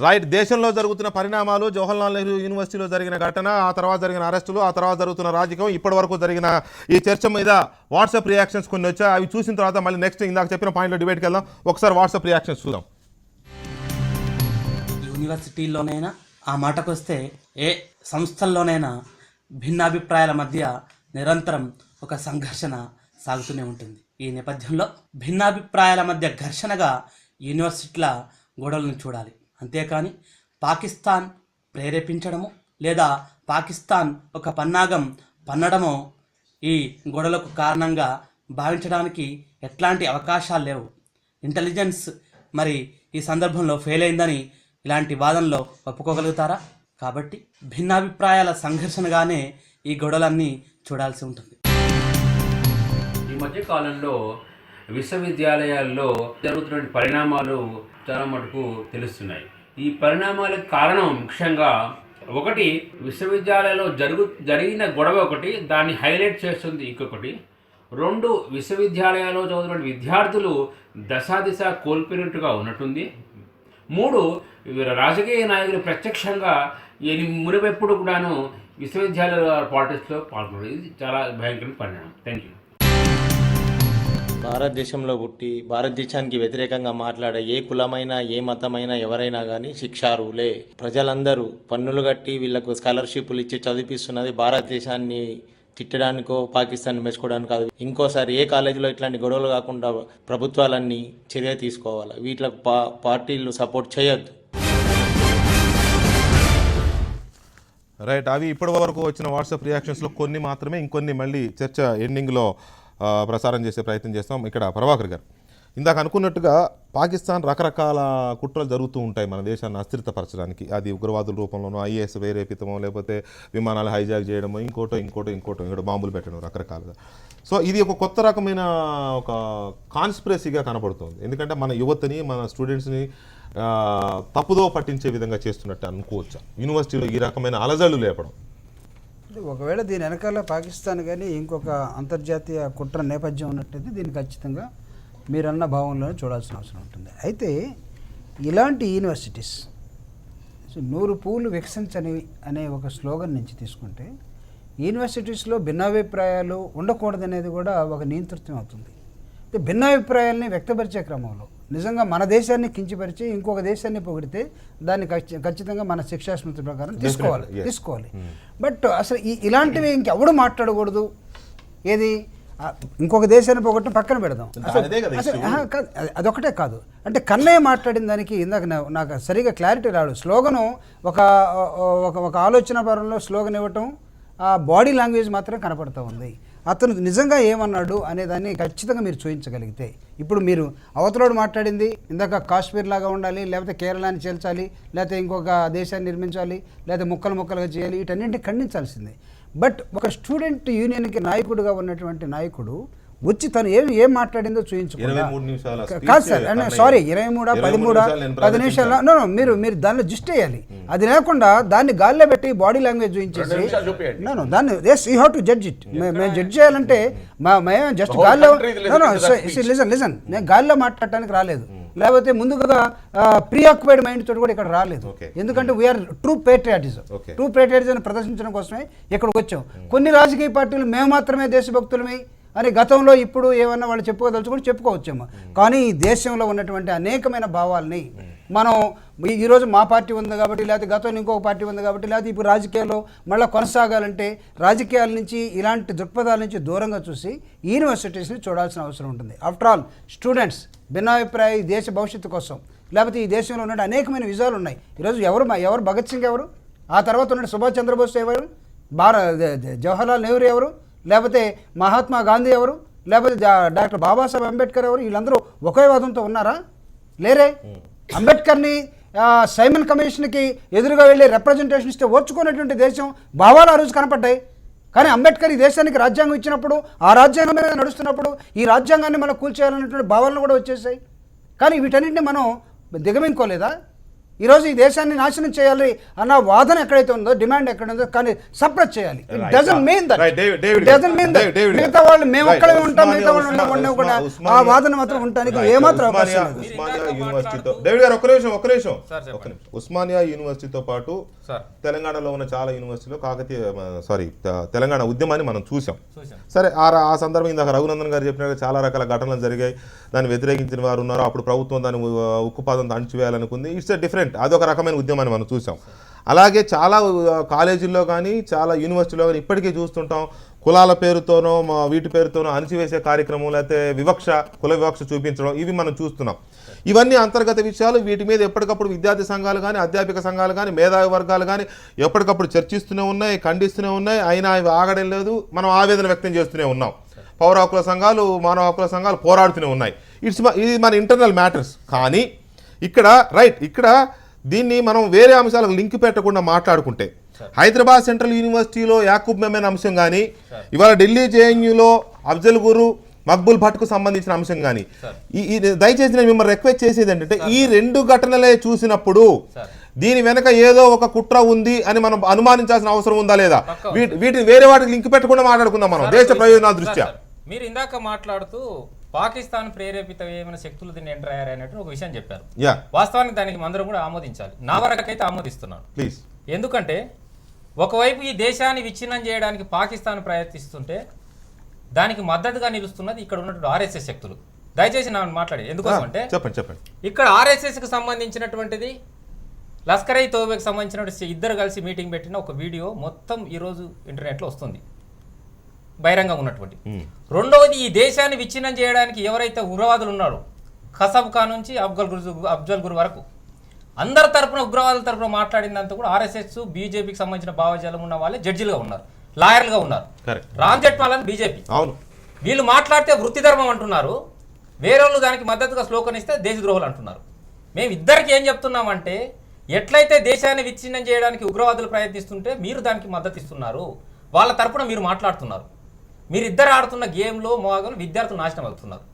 Right. దేశంలో జరుగుతున్న పరిణామాలు, జవహర్లాల్ నెహ్రూ యూనివర్సిటీలో జరిగిన ఘటన, ఆ తర్వాత జరిగిన అరెస్టులు, ఆ తర్వాత జరుగుతున్న రాజకీయం, ఇప్పటి వరకు జరిగిన ఈ చర్చ మీద వాట్సాప్ రియాక్షన్స్ కొన్ని వచ్చాయి. అవి చూసిన తర్వాత మళ్ళీ నెక్స్ట్ ఇందాక చెప్పిన పాయింట్లో డిబేట్కి వెళ్దాం. ఒకసారి వాట్సాప్ రియాక్షన్స్ చూద్దాం. యూనివర్సిటీల్లోనైనా ఆ మాటకు వస్తే ఏ సంస్థల్లోనైనా భిన్నాభిప్రాయాల మధ్య నిరంతరం ఒక సంఘర్షణ సాగుతూనే ఉంటుంది. ఈ నేపథ్యంలో భిన్నాభిప్రాయాల మధ్య ఘర్షణగా యూనివర్సిటీల గొడవలను చూడాలి. అంతేకాని పాకిస్తాన్ ప్రేరేపించడము లేదా పాకిస్తాన్ ఒక పన్నాగం పన్నడమో ఈ గొడవలకు కారణంగా భావించడానికి ఎట్లాంటి అవకాశాలు లేవు. ఇంటెలిజెన్స్ మరి ఈ సందర్భంలో ఫెయిల్ అయిందని ఇలాంటి వాదనలో ఒప్పుకోగలుగుతారా? కాబట్టి భిన్నాభిప్రాయాల సంఘర్షణగానే ఈ గొడవలన్నీ చూడాల్సి ఉంటుంది. ఈ మధ్య కాలంలో విశ్వవిద్యాలయాల్లో జరుగుతున్న పరిణామాలు చాలా మటుకు తెలుస్తున్నాయి. ఈ పరిణామాలకు కారణం ముఖ్యంగా ఒకటి, విశ్వవిద్యాలయంలో జరిగిన గొడవ ఒకటి, దాన్ని హైలైట్ చేస్తుంది ఇంకొకటి. రెండు, విశ్వవిద్యాలయాల్లో చదువుతున్న విద్యార్థులు దశాదిశ కోల్పోయినట్టుగా ఉన్నట్టుంది. మూడు, రాజకీయ నాయకులు ప్రత్యక్షంగా మునిపెప్పుడు కూడాను విశ్వవిద్యాలయ పాలిటిక్స్లో పాల్గొనడం, ఇది చాలా భయంకరమైన పరిణామం. Thank you. భారతదేశంలో పుట్టి భారతదేశానికి వ్యతిరేకంగా మాట్లాడే ఏ కులమైనా ఏ మతమైనా ఎవరైనా కానీ శిక్షార్హులే. ప్రజలందరూ పన్నులు కట్టి వీళ్లకు స్కాలర్షిప్లు ఇచ్చి చదివిస్తున్నది భారతదేశాన్ని తిట్టడానికో పాకిస్తాన్ మెచ్చుకోవడానికి కాదు. ఇంకోసారి ఏ కాలేజీలో ఇట్లాంటి గొడవలు కాకుండా ప్రభుత్వాలన్నీ చర్య తీసుకోవాలి. వీటికి పార్టీలు సపోర్ట్ చేయొద్దు. రైట్. అవి ఇప్పటి వరకు వచ్చిన వాట్సాప్ రియాక్షన్స్లో కొన్ని మాత్రమే. ఇంకొన్ని మళ్ళీ చర్చ ఎండింగ్లో ప్రసారం చేసే ప్రయత్నం చేస్తాం. ఇక్కడ ప్రభాకర్ గారు ఇందాక అనుకున్నట్టుగా పాకిస్తాన్ రకరకాల కుట్రలు జరుగుతూ ఉంటాయి మన దేశాన్ని అస్థిరతపరచడానికి. అది ఉగ్రవాదుల రూపంలోనూ, ఐఏఎస్ వేరేపితమో, లేకపోతే విమానాలు హైజాక్ చేయడమో, ఇంకోటో బాంబులు పెట్టడం రకరకాలుగా. సో ఇది ఒక కొత్త రకమైన ఒక కాన్స్పిరసీగా కనబడుతుంది. ఎందుకంటే మన యువతని, మన స్టూడెంట్స్ని తప్పుదో పట్టించే విధంగా చేస్తున్నట్టు అనుకోవచ్చా యూనివర్సిటీలో ఈ రకమైన అలజడులు లేపడం? ఒకవేళ దీని వెనకాల పాకిస్తాన్ కానీ ఇంకొక అంతర్జాతీయ కుట్ర నేపథ్యం ఉన్నట్టయితే దీన్ని ఖచ్చితంగా మీరన్న భావంలోనే చూడాల్సిన అవసరం ఉంటుంది. అయితే ఇలాంటి యూనివర్సిటీస్ 100 పూలు వికసించనివి అనే ఒక స్లోగన్ నుంచి తీసుకుంటే యూనివర్సిటీస్లో భిన్నాభిప్రాయాలు ఉండకూడదనేది కూడా ఒక నియంతృత్వం అవుతుంది. భిన్నాభిప్రాయాల్ని వ్యక్తపరిచే క్రమంలో నిజంగా మన దేశాన్ని కించపరిచి ఇంకొక దేశాన్ని పొగిడితే దాన్ని ఖచ్చితంగా మన శిక్షాస్మృతి ప్రకారం తీసుకోవాలి. బట్ అసలు ఇలాంటివి ఇంకెవడు మాట్లాడకూడదు. ఏది ఇంకొక దేశాన్ని పొగట్టం పక్కన పెడదాం. అదొకటే కాదు, అంటే కన్నయ్య మాట్లాడిన దానికి ఇందాక నాకు సరిగా క్లారిటీ రాడు. స్లోగను ఒక ఆలోచన పరంలో స్లోగన్ ఇవ్వటం, ఆ బాడీ లాంగ్వేజ్ మాత్రం కనపడుతూ ఉంది. అతను నిజంగా ఏమన్నాడు అనేదాన్ని ఖచ్చితంగా మీరు చూపించగలిగితే, ఇప్పుడు మీరు అవతలోడు మాట్లాడింది ఇందాక కాశ్మీర్ లాగా ఉండాలి, లేకపోతే కేరళని చేల్చాలి, లేకపోతే ఇంకొక దేశాన్ని నిర్మించాలి, లేకపోతే ముక్కలుగా చేయాలి, వీటన్నింటినీ ఖండించాల్సిందే. బట్ ఒక స్టూడెంట్ యూనియన్కి నాయకుడిగా ఉన్నటువంటి నాయకుడు వచ్చి తను ఏం మాట్లాడిందో చూపించుకోవాలి. కాదు సార్, సారీ 23, 13, 10 నిమిషాలు మీరు దానిలో జిస్ట్ వేయాలి. అది లేకుండా దాన్ని గాల్లో పెట్టి బాడీ లాంగ్వేజ్ చూపించేసి దాన్ని you have to judge it. మేము జడ్జ్ చేయాలంటే మేము జస్ట్ గాల్లో లిజన్ నేను గాల్లో మాట్లాడటానికి రాలేదు, లేకపోతే ముందుగా ప్రీ ఆక్యుపైడ్ మైండ్ తోటి కూడా ఇక్కడ రాలేదు. ఎందుకంటే వీఆర్ ట్రూ పేట్రియాటిజం ప్రదర్శించడం కోసమే ఇక్కడికి వచ్చాం. కొన్ని రాజకీయ పార్టీలు మేము మాత్రమే దేశభక్తులమే అని గతంలో ఇప్పుడు ఏమన్నా వాళ్ళు చెప్పుకోదలుచుకొని చెప్పుకోవచ్చేమో, కానీ ఈ దేశంలో ఉన్నటువంటి అనేకమైన భావాల్ని మనం ఈరోజు మా పార్టీ ఉంది కాబట్టి, లేకపోతే గతంలో ఇంకొక పార్టీ ఉంది కాబట్టి, లేకపోతే ఇప్పుడు రాజకీయాల్లో మళ్ళీ కొనసాగాలంటే రాజకీయాల నుంచి ఇలాంటి దృక్పథాల నుంచి దూరంగా చూసి యూనివర్సిటీస్ని చూడాల్సిన అవసరం ఉంటుంది. ఆఫ్టర్ ఆల్ స్టూడెంట్స్ భిన్నాభిప్రాయ దేశ భవిష్యత్తు కోసం, లేకపోతే ఈ దేశంలో ఉన్న అనేకమైన విజయాలు ఉన్నాయి. ఈరోజు ఎవరు భగత్ సింగ్ ఎవరు, ఆ తర్వాత ఉన్న సుభాష్ చంద్రబోస్ ఎవరు, జవహర్లాల్ నెహ్రూ ఎవరు, లేకపోతే మహాత్మా గాంధీ ఎవరు, లేకపోతే డాక్టర్ బాబాసాహెబ్ అంబేద్కర్ ఎవరు? వీళ్ళందరూ ఒకే వాదంతో ఉన్నారా? లేరే. అంబేద్కర్ని సైమన్ కమిషన్కి ఎదురుగా వెళ్ళి రిప్రజెంటేషన్ ఇస్తే ఓర్చుకున్నటువంటి దేశం భావాలు ఆ రోజు కనపడ్డాయి. కానీ అంబేద్కర్ ఈ దేశానికి రాజ్యాంగం ఇచ్చినప్పుడు, ఆ రాజ్యాంగం మీద నడుస్తున్నప్పుడు ఈ రాజ్యాంగాన్ని మనం కూల్చేయాలన్నటువంటి భావాలను కూడా వచ్చేసాయి. కానీ వీటన్నింటినీ మనం దిగమించుకోలేదా? ఈరోజు ఈ దేశాన్ని నాశనం చేయాలి అన్న వాదన ఎక్కడైతే ఉందో, డిమాండ్ ఎక్కడ ఉందో, కానీ సప్రెస్ చేయాలి. It doesn't mean that. మిగతా వాళ్ళు మేము ఒక్కడే ఉంటాం, మిగతా వాళ్ళు ఉండకుండా కూడా ఆ వాదన మాత్రం ఉండడానికి ఏమాత్రం అవకాశం లేదు. ఉస్మానియా యూనివర్సిటీతో డేవిడ్ గారు ఒక్క నిమిషం. ఉస్మానియా యూనివర్సిటీతో పాటు తెలంగాణలో ఉన్న చాలా యూనివర్సిటీలో తెలంగాణ ఉద్యమాన్ని మనం చూసాం. సరే, ఆ సందర్భం ఇందాక రఘునందన్ గారు చెప్పినట్టు చాలా రకాల ఘటనలు జరిగాయి, దాన్ని వ్యతిరేకించిన వారు ఉన్నారు, అప్పుడు ప్రభుత్వం దాన్ని ఉక్కుపాదంతో అణచివేయాలనుకుంది. ఇట్స్ డిఫరెంట్, అదొక రకమైన ఉద్యమాన్ని మనం చూసాం. అలాగే చాలా కాలేజీల్లో కానీ చాలా యూనివర్సిటీలో కానీ ఇప్పటికీ చూస్తుంటాం, కులాల పేరుతోనో వీటి పేరుతోనో అణచివేసే కార్యక్రమం, లేకపోతే కుల వివక్ష చూపించడం, ఇవి మనం చూస్తున్నాం. ఇవన్నీ అంతర్గత విషయాలు. వీటి మీద ఎప్పటికప్పుడు విద్యార్థి సంఘాలు కానీ, అధ్యాపక సంఘాలు కానీ, మేధావి వర్గాలు కానీ ఎప్పటికప్పుడు చర్చిస్తూనే ఉన్నాయి, ఖండిస్తూనే ఉన్నాయి. అయినా అవి ఆగడం లేదు. మనం ఆవేదన వ్యక్తం చేస్తూనే ఉన్నాం. పౌర హక్కుల సంఘాలు, మానవ హక్కుల సంఘాలు పోరాడుతూనే ఉన్నాయి. ఇది మన ఇంటర్నల్ మ్యాటర్స్. కానీ ఇక్కడ దీన్ని మనం వేరే అంశాలకు లింక్ పెట్టకుండా మాట్లాడుకుంటే, హైదరాబాద్ సెంట్రల్ యూనివర్సిటీలో యాకూబ్ మెమెన్ అంశం కానీ, ఇవాళ ఢిల్లీ జేఎన్యూలో అఫ్జల్ గురు, మక్బుల్ భట్కు సంబంధించిన అంశం కానీ, దయచేసి నేను మిమ్మల్ని రిక్వెస్ట్ చేసేది ఏంటంటే, ఈ రెండు ఘటనలే చూసినప్పుడు దీని వెనక ఏదో ఒక కుట్ర ఉంది అని మనం అనుమానించాల్సిన అవసరం ఉందా లేదా? వీటిని వేరే వాటికి లింక్ పెట్టకుండా మాట్లాడుకుందాం మనం దేశ ప్రయోజనాల దృష్ట్యా. మీరు ఇందాక మాట్లాడుతూ పాకిస్తాన్ ప్రేరేపిత ఏమైనా శక్తులు దీన్ని ఎంటర్ అయ్యారు అన్నట్టు ఒక విషయం చెప్పారు. వాస్తవానికి దానికి అందరం కూడా ఆమోదించాలి. నా వరకైతే ఆమోదిస్తున్నాను. ప్లీజ్. ఎందుకంటే ఒకవైపు ఈ దేశాన్ని విచ్ఛిన్నం చేయడానికి పాకిస్తాన్ ప్రయత్నిస్తుంటే దానికి మద్దతుగా నిలుస్తున్నది ఇక్కడ ఉన్నటువంటి ఆర్ఎస్ఎస్ శక్తులు. దయచేసి నా మాట్లాడేది ఎందుకోసం అంటే, చెప్పండి. ఇక్కడ ఆర్ఎస్ఎస్కి సంబంధించినటువంటిది, లష్కర్ ఈ తోబాకి సంబంధించినటువంటి ఇద్దరు కలిసి మీటింగ్ పెట్టిన ఒక వీడియో మొత్తం ఈరోజు ఇంటర్నెట్లో వస్తుంది, బహిరంగంగా ఉన్నటువంటి. రెండవది, ఈ దేశాన్ని విచ్ఛిన్నం చేయడానికి ఎవరైతే ఉగ్రవాదులు ఉన్నారో, ఖసబ్ ఖాన్ నుంచి అఫ్జల్ గురు వరకు అందరి తరపున, ఉగ్రవాదుల తరపున మాట్లాడిందంతా కూడా ఆర్ఎస్ఎస్, బీజేపీకి సంబంధించిన భావజాలం ఉన్న వాళ్ళే జడ్జిలుగా ఉన్నారు, లాయర్లుగా ఉన్నారు. రామ్ జెట్మాలని బీజేపీ, వీళ్ళు మాట్లాడితే వృత్తి ధర్మం అంటున్నారు, వేరే వాళ్ళు దానికి మద్దతుగా స్లోగన్ ఇస్తే దేశద్రోహులు అంటున్నారు. మేము ఇద్దరికి ఏం చెప్తున్నామంటే, ఎట్లయితే దేశాన్ని విచ్ఛిన్నం చేయడానికి ఉగ్రవాదులు ప్రయత్నిస్తుంటే మీరు దానికి మద్దతు ఇస్తున్నారు, వాళ్ళ తరపున మీరు మాట్లాడుతున్నారు. మీరిద్దరు ఆడుతున్న గేమ్లో మోగలు విద్యార్థులు నాశనం అవుతున్నారు.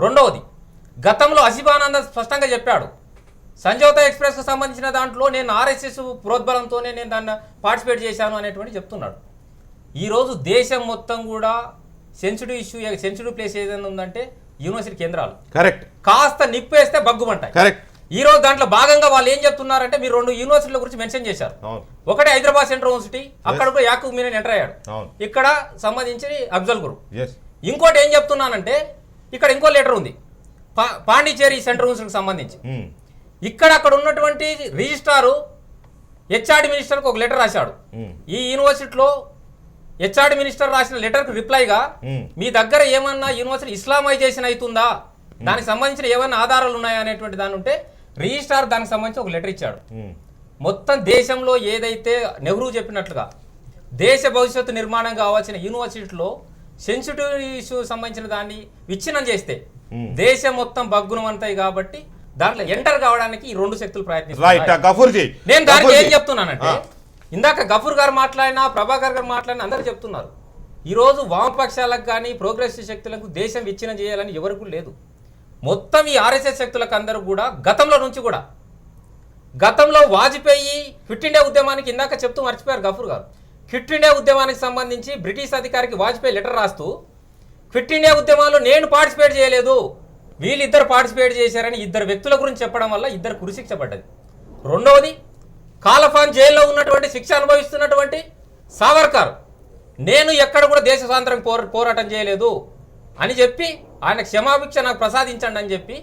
రెండవది, గతంలో అసిబానంద స్పష్టంగా చెప్పాడు, సంజోతా ఎక్స్ప్రెస్కు సంబంధించిన దాంట్లో నేను ఆర్ఎస్ఎస్ ప్రోద్బలంతోనే నేను దాన్ని పార్టిసిపేట్ చేశాను అనేటువంటి చెప్తున్నాడు. ఈరోజు దేశం మొత్తం కూడా సెన్సిటివ్ ఇష్యూ, సెన్సిటివ్ ప్లేస్ ఏదైనా ఉందంటే యూనివర్సిటీ కేంద్రాలు. కరెక్ట్. కాస్త నిప్పేస్తే బగ్గుమంటాయి. కరెక్ట్. ఈ రోజు దాంట్లో భాగంగా వాళ్ళు ఏం చెప్తున్నారంటే, మీరు రెండు యూనివర్సిటీల గురించి మెన్షన్ చేశారు. ఒకటి హైదరాబాద్ సెంట్రల్ యూనివర్సిటీ, అక్కడ కూడా యాకూబ్ మీనన్ ఎంటర్ అయ్యాడు, ఇక్కడ సంబంధించి అఫ్జల్ గురు. ఇంకోటి ఏం చెప్తున్నానంటే, ఇక్కడ ఇంకో లెటర్ ఉంది పాండిచేరి సెంట్రల్ యూనివర్సిటీకి సంబంధించి. ఇక్కడ అక్కడ ఉన్నటువంటి రిజిస్ట్రారు హెచ్ఆర్డి మినిస్టర్కి ఒక లెటర్ రాశాడు. ఈ యూనివర్సిటీలో హెచ్ఆర్డి మినిస్టర్ రాసిన లెటర్కి రిప్లైగా, మీ దగ్గర ఏమన్నా యూనివర్సిటీ ఇస్లామైజేషన్ అవుతుందా, దానికి సంబంధించిన ఏమైనా ఆధారాలు ఉన్నాయా అనేటువంటి దాని ఉంటే రిజిస్ట్రార్ దానికి సంబంధించి ఒక లెటర్ ఇచ్చాడు. మొత్తం దేశంలో ఏదైతే నెహ్రూ చెప్పినట్లుగా దేశ భవిష్యత్తు నిర్మాణం కావాల్సిన యూనివర్సిటీలో సెన్సిటివ్ ఇష్యూ సంబంధించిన దాన్ని విచ్ఛిన్నం చేస్తే దేశం మొత్తం బగ్గునమంతాయి. కాబట్టి దాంట్లో ఎంటర్ కావడానికి ఈ రెండు శక్తులు ప్రయత్నిస్తారు. నేను దానికి ఏం చెప్తున్నానంటే, ఇందాక గఫూర్ గారు మాట్లాడినా, ప్రభాకర్ గారు మాట్లాడినా అందరూ చెప్తున్నారు, ఈరోజు వామపక్షాలకు కానీ ప్రోగ్రెసివ్ శక్తులకు దేశం విచ్ఛిన్నం చేయాలని ఎవరికి లేదు. మొత్తం ఈ ఆర్ఎస్ఎస్ శక్తులకు అందరూ కూడా గతంలో నుంచి కూడా, గతంలో వాజ్పేయి క్విట్ ఇండియా ఉద్యమానికి ఇందాక చెప్తూ మర్చిపోయారు గఫూర్ గారు, క్విట్ ఇండియా ఉద్యమానికి సంబంధించి బ్రిటిష్ అధికారికి వాజ్పేయి లెటర్ రాస్తూ, క్విట్ ఇండియా ఉద్యమాల్లో నేను పార్టిసిపేట్ చేయలేదు, వీళ్ళిద్దరు పార్టిసిపేట్ చేశారని ఇద్దరు వ్యక్తుల గురించి చెప్పడం వల్ల ఇద్దరు కురిశిక్ష పడ్డది. రెండవది, కాలఫాన్ జైల్లో ఉన్నటువంటి శిక్ష అనుభవిస్తున్నటువంటి సావర్కర్, నేను ఎక్కడ కూడా దేశ స్వాతంత్రం పోరాటం చేయలేదు అని చెప్పి ఆయన క్షమాభిక్ష నాకు ప్రసాదించండి అని చెప్పి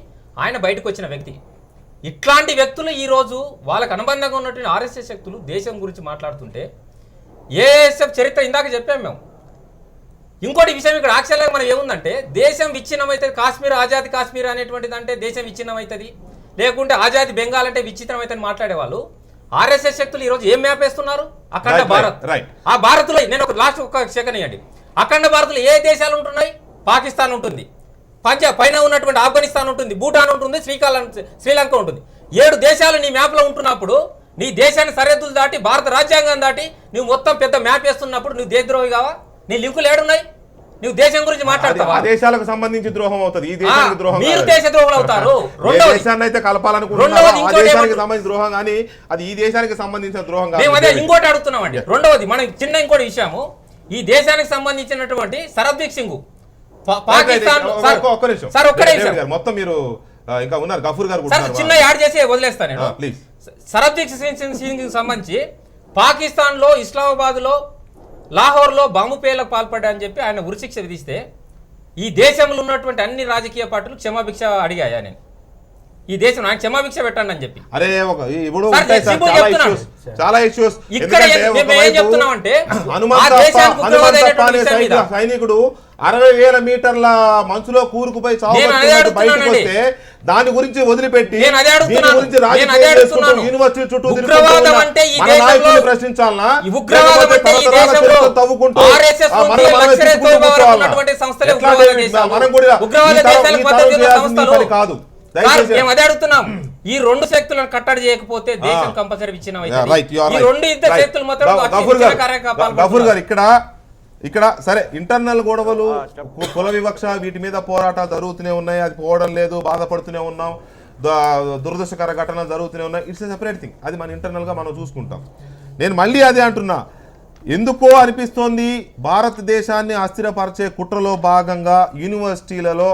ఆయన బయటకు వచ్చిన వ్యక్తి. ఇట్లాంటి వ్యక్తులు ఈరోజు వాళ్ళకు అనుబంధంగా ఉన్నటువంటి ఆర్ఎస్ఎస్ శక్తులు దేశం గురించి మాట్లాడుతుంటే, ఏఎస్ఎఫ్ చరిత్ర ఇందాక చెప్పాం మేము. ఇంకోటి విషయం ఇక్కడ యాక్చువల్గా మనం ఏముందంటే, దేశం విచ్ఛిన్నమవుతుంది, కాశ్మీర్ ఆజాద్ కాశ్మీర్ అనేటువంటిది అంటే దేశం విచ్ఛిన్నమవుతుంది, లేకుంటే ఆజాద్ బెంగాల్ అంటే విచ్ఛిన్నమవుతుంది మాట్లాడేవాళ్ళు. ఆర్ఎస్ఎస్ శక్తులు ఈరోజు ఏం మ్యాప్ వేస్తున్నారు? అఖండ భారత్. ఆ భారత్లో నేను ఒక లాస్ట్ ఒక సెకండ్ ఇవ్వండి, అఖండ భారత్లో ఏ దేశాలు ఉంటున్నాయి? పాకిస్తాన్ ఉంటుంది, పైన ఉన్నటువంటి ఆఫ్ఘనిస్తాన్ ఉంటుంది, భూటాన్ ఉంటుంది, శ్రీలంక ఉంటుంది. 7 దేశాలు నీ మ్యాప్లో ఉంటున్నప్పుడు, నీ దేశాన్ని సరిహద్దులు దాటి భారత రాజ్యాంగం దాటి నువ్వు మొత్తం పెద్ద మ్యాప్ వేస్తున్నప్పుడు నువ్వు దేశద్రోహి కావా? నీ లింకులు ఏడున్నాయి? నువ్వు దేశం గురించి మాట్లాడతావా? ఆ దేశాలకు సంబంధించి ద్రోహం అవుతుంది, ఈ దేశానికి ద్రోహం మీరు కాదు. దేశ ద్రోహులు అవుతారు. ఏ దేశాన్ని అయితే కలపాలనుకుంటున్నారో ఆ దేశానికి సంబంధించిన ద్రోహం కానీ అది ఈ దేశానికి సంబంధించిన ద్రోహం కాదు. మేము అదే ఇంకోటి అడుగుతున్నామండి. రెండవది మనం చిన్న ఇంకోటి విషయము, ఈ దేశానికి సంబంధించినటువంటి సరద్వీక్ సింగ్ పాకిస్తాన్ ఒక్క నిమిషం సార్, ఒక్కడే విషయం మొత్తం మీరు ఇంకా ఉన్నారు, గఫూర్ గారు కూడా సార్, ఉన్నారు. చిన్న యాడ్ చేసి వదిలేస్తాను నేను. ప్లీజ్. సరద్వీక్ సింగ్ సంబంధించి పాకిస్తాన్ లో, ఇస్లామాబాద్ లో, లాహోర్ లో బాంబు పేలకు పాల్పడ్డాయని చెప్పి ఆయన ఉరిశిక్ష విధిస్తే ఈ దేశంలో ఉన్నటువంటి అన్ని రాజకీయ పార్టీలు క్షమాభిక్ష అడిగాయా? నేను ఈ దేశం ఆయన క్షమాభిక్ష పెట్టండి అని చెప్పి. అరే ఇప్పుడు సార్, ఉంటాయి సార్ సింపుల్ చాలా చెప్తున్నాను. ఇష్యూస్, చాలా ఇష్యూస్. ఇక్కడ మేము ఏం చెప్తున్నామంటే సైనికుడు 60,000 మీటర్ల మంచులో కూరుకుపోయి చావు బయటకు వస్తే దాని గురించి వదిలిపెట్టి యూనివర్సిటీ చుట్టూ ప్రశ్నించాలనా? తవ్వుకుంటూ కాదు. మేము అదే అడుగుతున్నాం. ఈ రెండు శక్తులను కట్టడి చేయకపోతే దేశం కంపల్సరీ విచ్ఛిన్నం అవుతుంది. ఈ రెండు ఇద్దరు శక్తులు మాత్రం ఇక్కడ సరే ఇంటర్నల్ గొడవలు, కుల వివక్ష, వీటి మీద పోరాటాలు జరుగుతూనే ఉన్నాయి, అది పోవడం లేదు, బాధపడుతూనే ఉన్నాం, దురదృష్టకర ఘటనలు జరుగుతూనే ఉన్నాయి. ఇట్స్ ఎ సెపరేట్ థింగ్, అది మన ఇంటర్నల్గా మనం చూసుకుంటాం. నేను మళ్ళీ అదే అంటున్నా, ఎందుకో అనిపిస్తోంది భారతదేశాన్ని అస్థిరపరిచే కుట్రలో భాగంగా యూనివర్సిటీలలో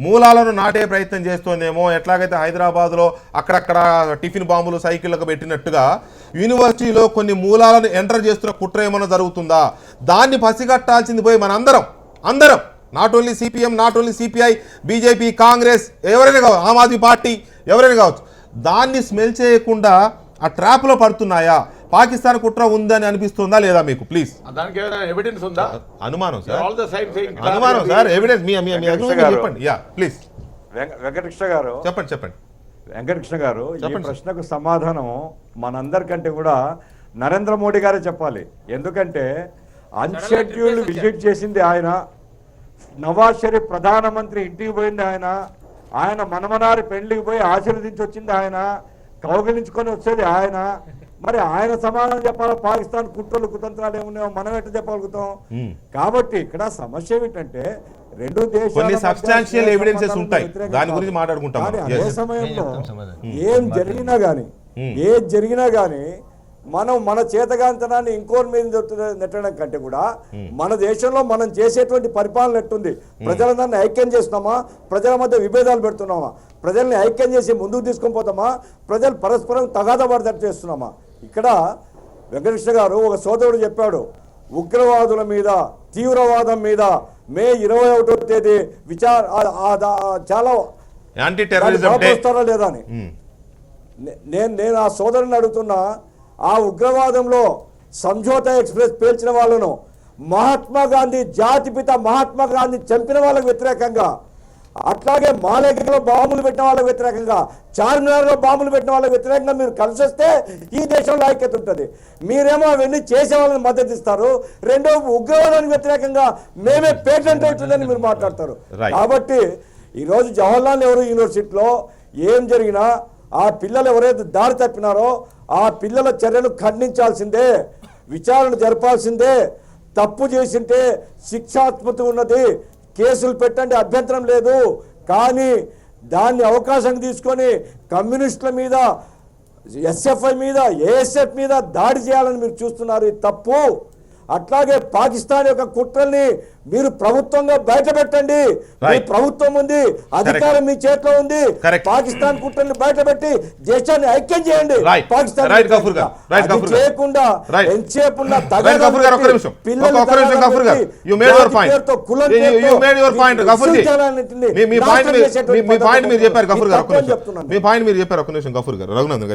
మూలాలను నాటే ప్రయత్నం చేస్తోందేమో. ఎట్లాగైతే హైదరాబాద్లో అక్కడక్కడ టిఫిన్ బాంబులు సైకిళ్లకు పెట్టినట్టుగా యూనివర్సిటీలో కొన్ని మూలాలను ఎంటర్ చేస్తున్న కుట్ర ఏమైనా జరుగుతుందా? దాన్ని పసిగట్టాల్సింది పోయి మన అందరం not only CPM, not only CPI, BJP, Congress, ఎవరైనా కావచ్చు, ఆమ్ ఆద్మీ పార్టీ, ఎవరైనా కావచ్చు, దాన్ని స్మెల్ చేయకుండా ఆ ట్రాప్లో పడుతున్నాయా? పాకిస్తాన్ కుట్ర ఉందని అనిపిస్తుందా లేదా మీకు? ప్లీజ్. దానికి ఏమైనా ఎవిడెన్స్ ఉందా? అనుమానం sir, all the same thing. అనుమానం సార్, ఎవిడెన్స్ చెప్పండి. Yeah please. వెంకటకృష్ణ గారు చెప్పండి. వెంకటకృష్ణ గారు, ఈ ప్రశ్నకు సమాధానం మనందరికంటే కూడా నరేంద్ర మోడీ గారే చెప్పాలి. ఎందుకంటే అన్షెడ్యూల్డ్ విజిట్ చేసింది ఆయన, నవాజ్ షరీఫ్ ప్రధానమంత్రి ఇంటికి పోయింది ఆయన మనమనారి పెళ్లికి పోయి ఆశీర్వదించి వచ్చింది ఆయన, కౌగిలించుకొని వచ్చేది ఆయన. మరి ఆయన సమాధానం చెప్పాలి. పాకిస్తాన్ కుట్రలు కుతంత్రాలు ఏమున్నాయో మనం ఎట్లా చెప్పగలుగుతాం? కాబట్టి ఇక్కడ సమస్య ఏమిటంటే రెండు దేశాలు సబ్స్టాన్షియల్ ఎవిడెన్సెస్ ఉంటాయి, దాని గురించి మాట్లాడుకుంటాం. అదే సమయంలో ఏం జరిగినా గానీ మనం మన చేతగాంతనాన్ని ఇంకోరి మీద నెట్టడం కంటే కూడా మన దేశంలో మనం చేసేటువంటి పరిపాలన ఎట్టుంది? ప్రజలందరినీ ఐక్యం చేస్తున్నామా? ప్రజల మధ్య విభేదాలు పెడుతున్నామా? ప్రజల్ని ఐక్యం చేసి ముందుకు తీసుకొని పోతామా? ప్రజలు పరస్పరం తగాదా పడదట్టు చేస్తున్నామా? ఇక్కడ వెంకటకృష్ణ గారు ఒక సోదరుడు చెప్పాడు, ఉగ్రవాదుల మీద, తీవ్రవాదం మీద మే 21వ తేదీ చాలా వస్తారా లేదా అని నేను ఆ సోదరుని అడుగుతున్నా. ఆ ఉగ్రవాదంలో సంజోతా ఎక్స్ప్రెస్ పేల్చిన వాళ్ళను, మహాత్మా గాంధీ, జాతిపిత మహాత్మా గాంధీ చంపిన వాళ్ళకు వ్యతిరేకంగా, అట్లాగే మాలేకలో బాంబులు పెట్టిన వాళ్ళకి వ్యతిరేకంగా, చార్మినార్లో బాంబులు పెట్టిన వాళ్ళకి వ్యతిరేకంగా మీరు కలిసి వస్తే ఈ దేశంలో ఐక్యత ఉంటుంది. మీరేమో అవన్నీ చేసే వాళ్ళని మద్దతు ఇస్తారు. రెండో ఉగ్రవాదానికి వ్యతిరేకంగా మేమే పేటెంట్ అవుతుందని మీరు మాట్లాడతారు. కాబట్టి ఈరోజు జవహర్లాల్ నెహ్రూ యూనివర్సిటీలో ఏం జరిగినా ఆ పిల్లలు ఎవరైతే దారి తప్పినారో ఆ పిల్లల చర్యలు ఖండించాల్సిందే, విచారణ జరపాల్సిందే. తప్పు చేసింటే శిక్షాత్మక ఉన్నది, కేసులు పెట్టండి, అభ్యంతరం లేదు. కానీ దాన్ని అవకాశం తీసుకొని కమ్యూనిస్టుల మీద, ఎస్ఎఫ్ఐ మీద, ఏఎస్ఎఫ్ మీద దాడి చేయాలని మీరు చూస్తున్నారు. ఇది తప్పు. అట్లాగే పాకిస్తాన్ యొక్క కుట్రల్ని మీరు ప్రభుత్వంగా బయట పెట్టండి. మీ ప్రభుత్వం ఉంది, అధికారం మీ చేతిలో ఉంది. పాకిస్తాన్ కుట్రల్ని బయట పెట్టి దేశాన్ని ఐక్యం చేయండి. పాకిస్తాన్ చేయకుండా ఎంతసేపు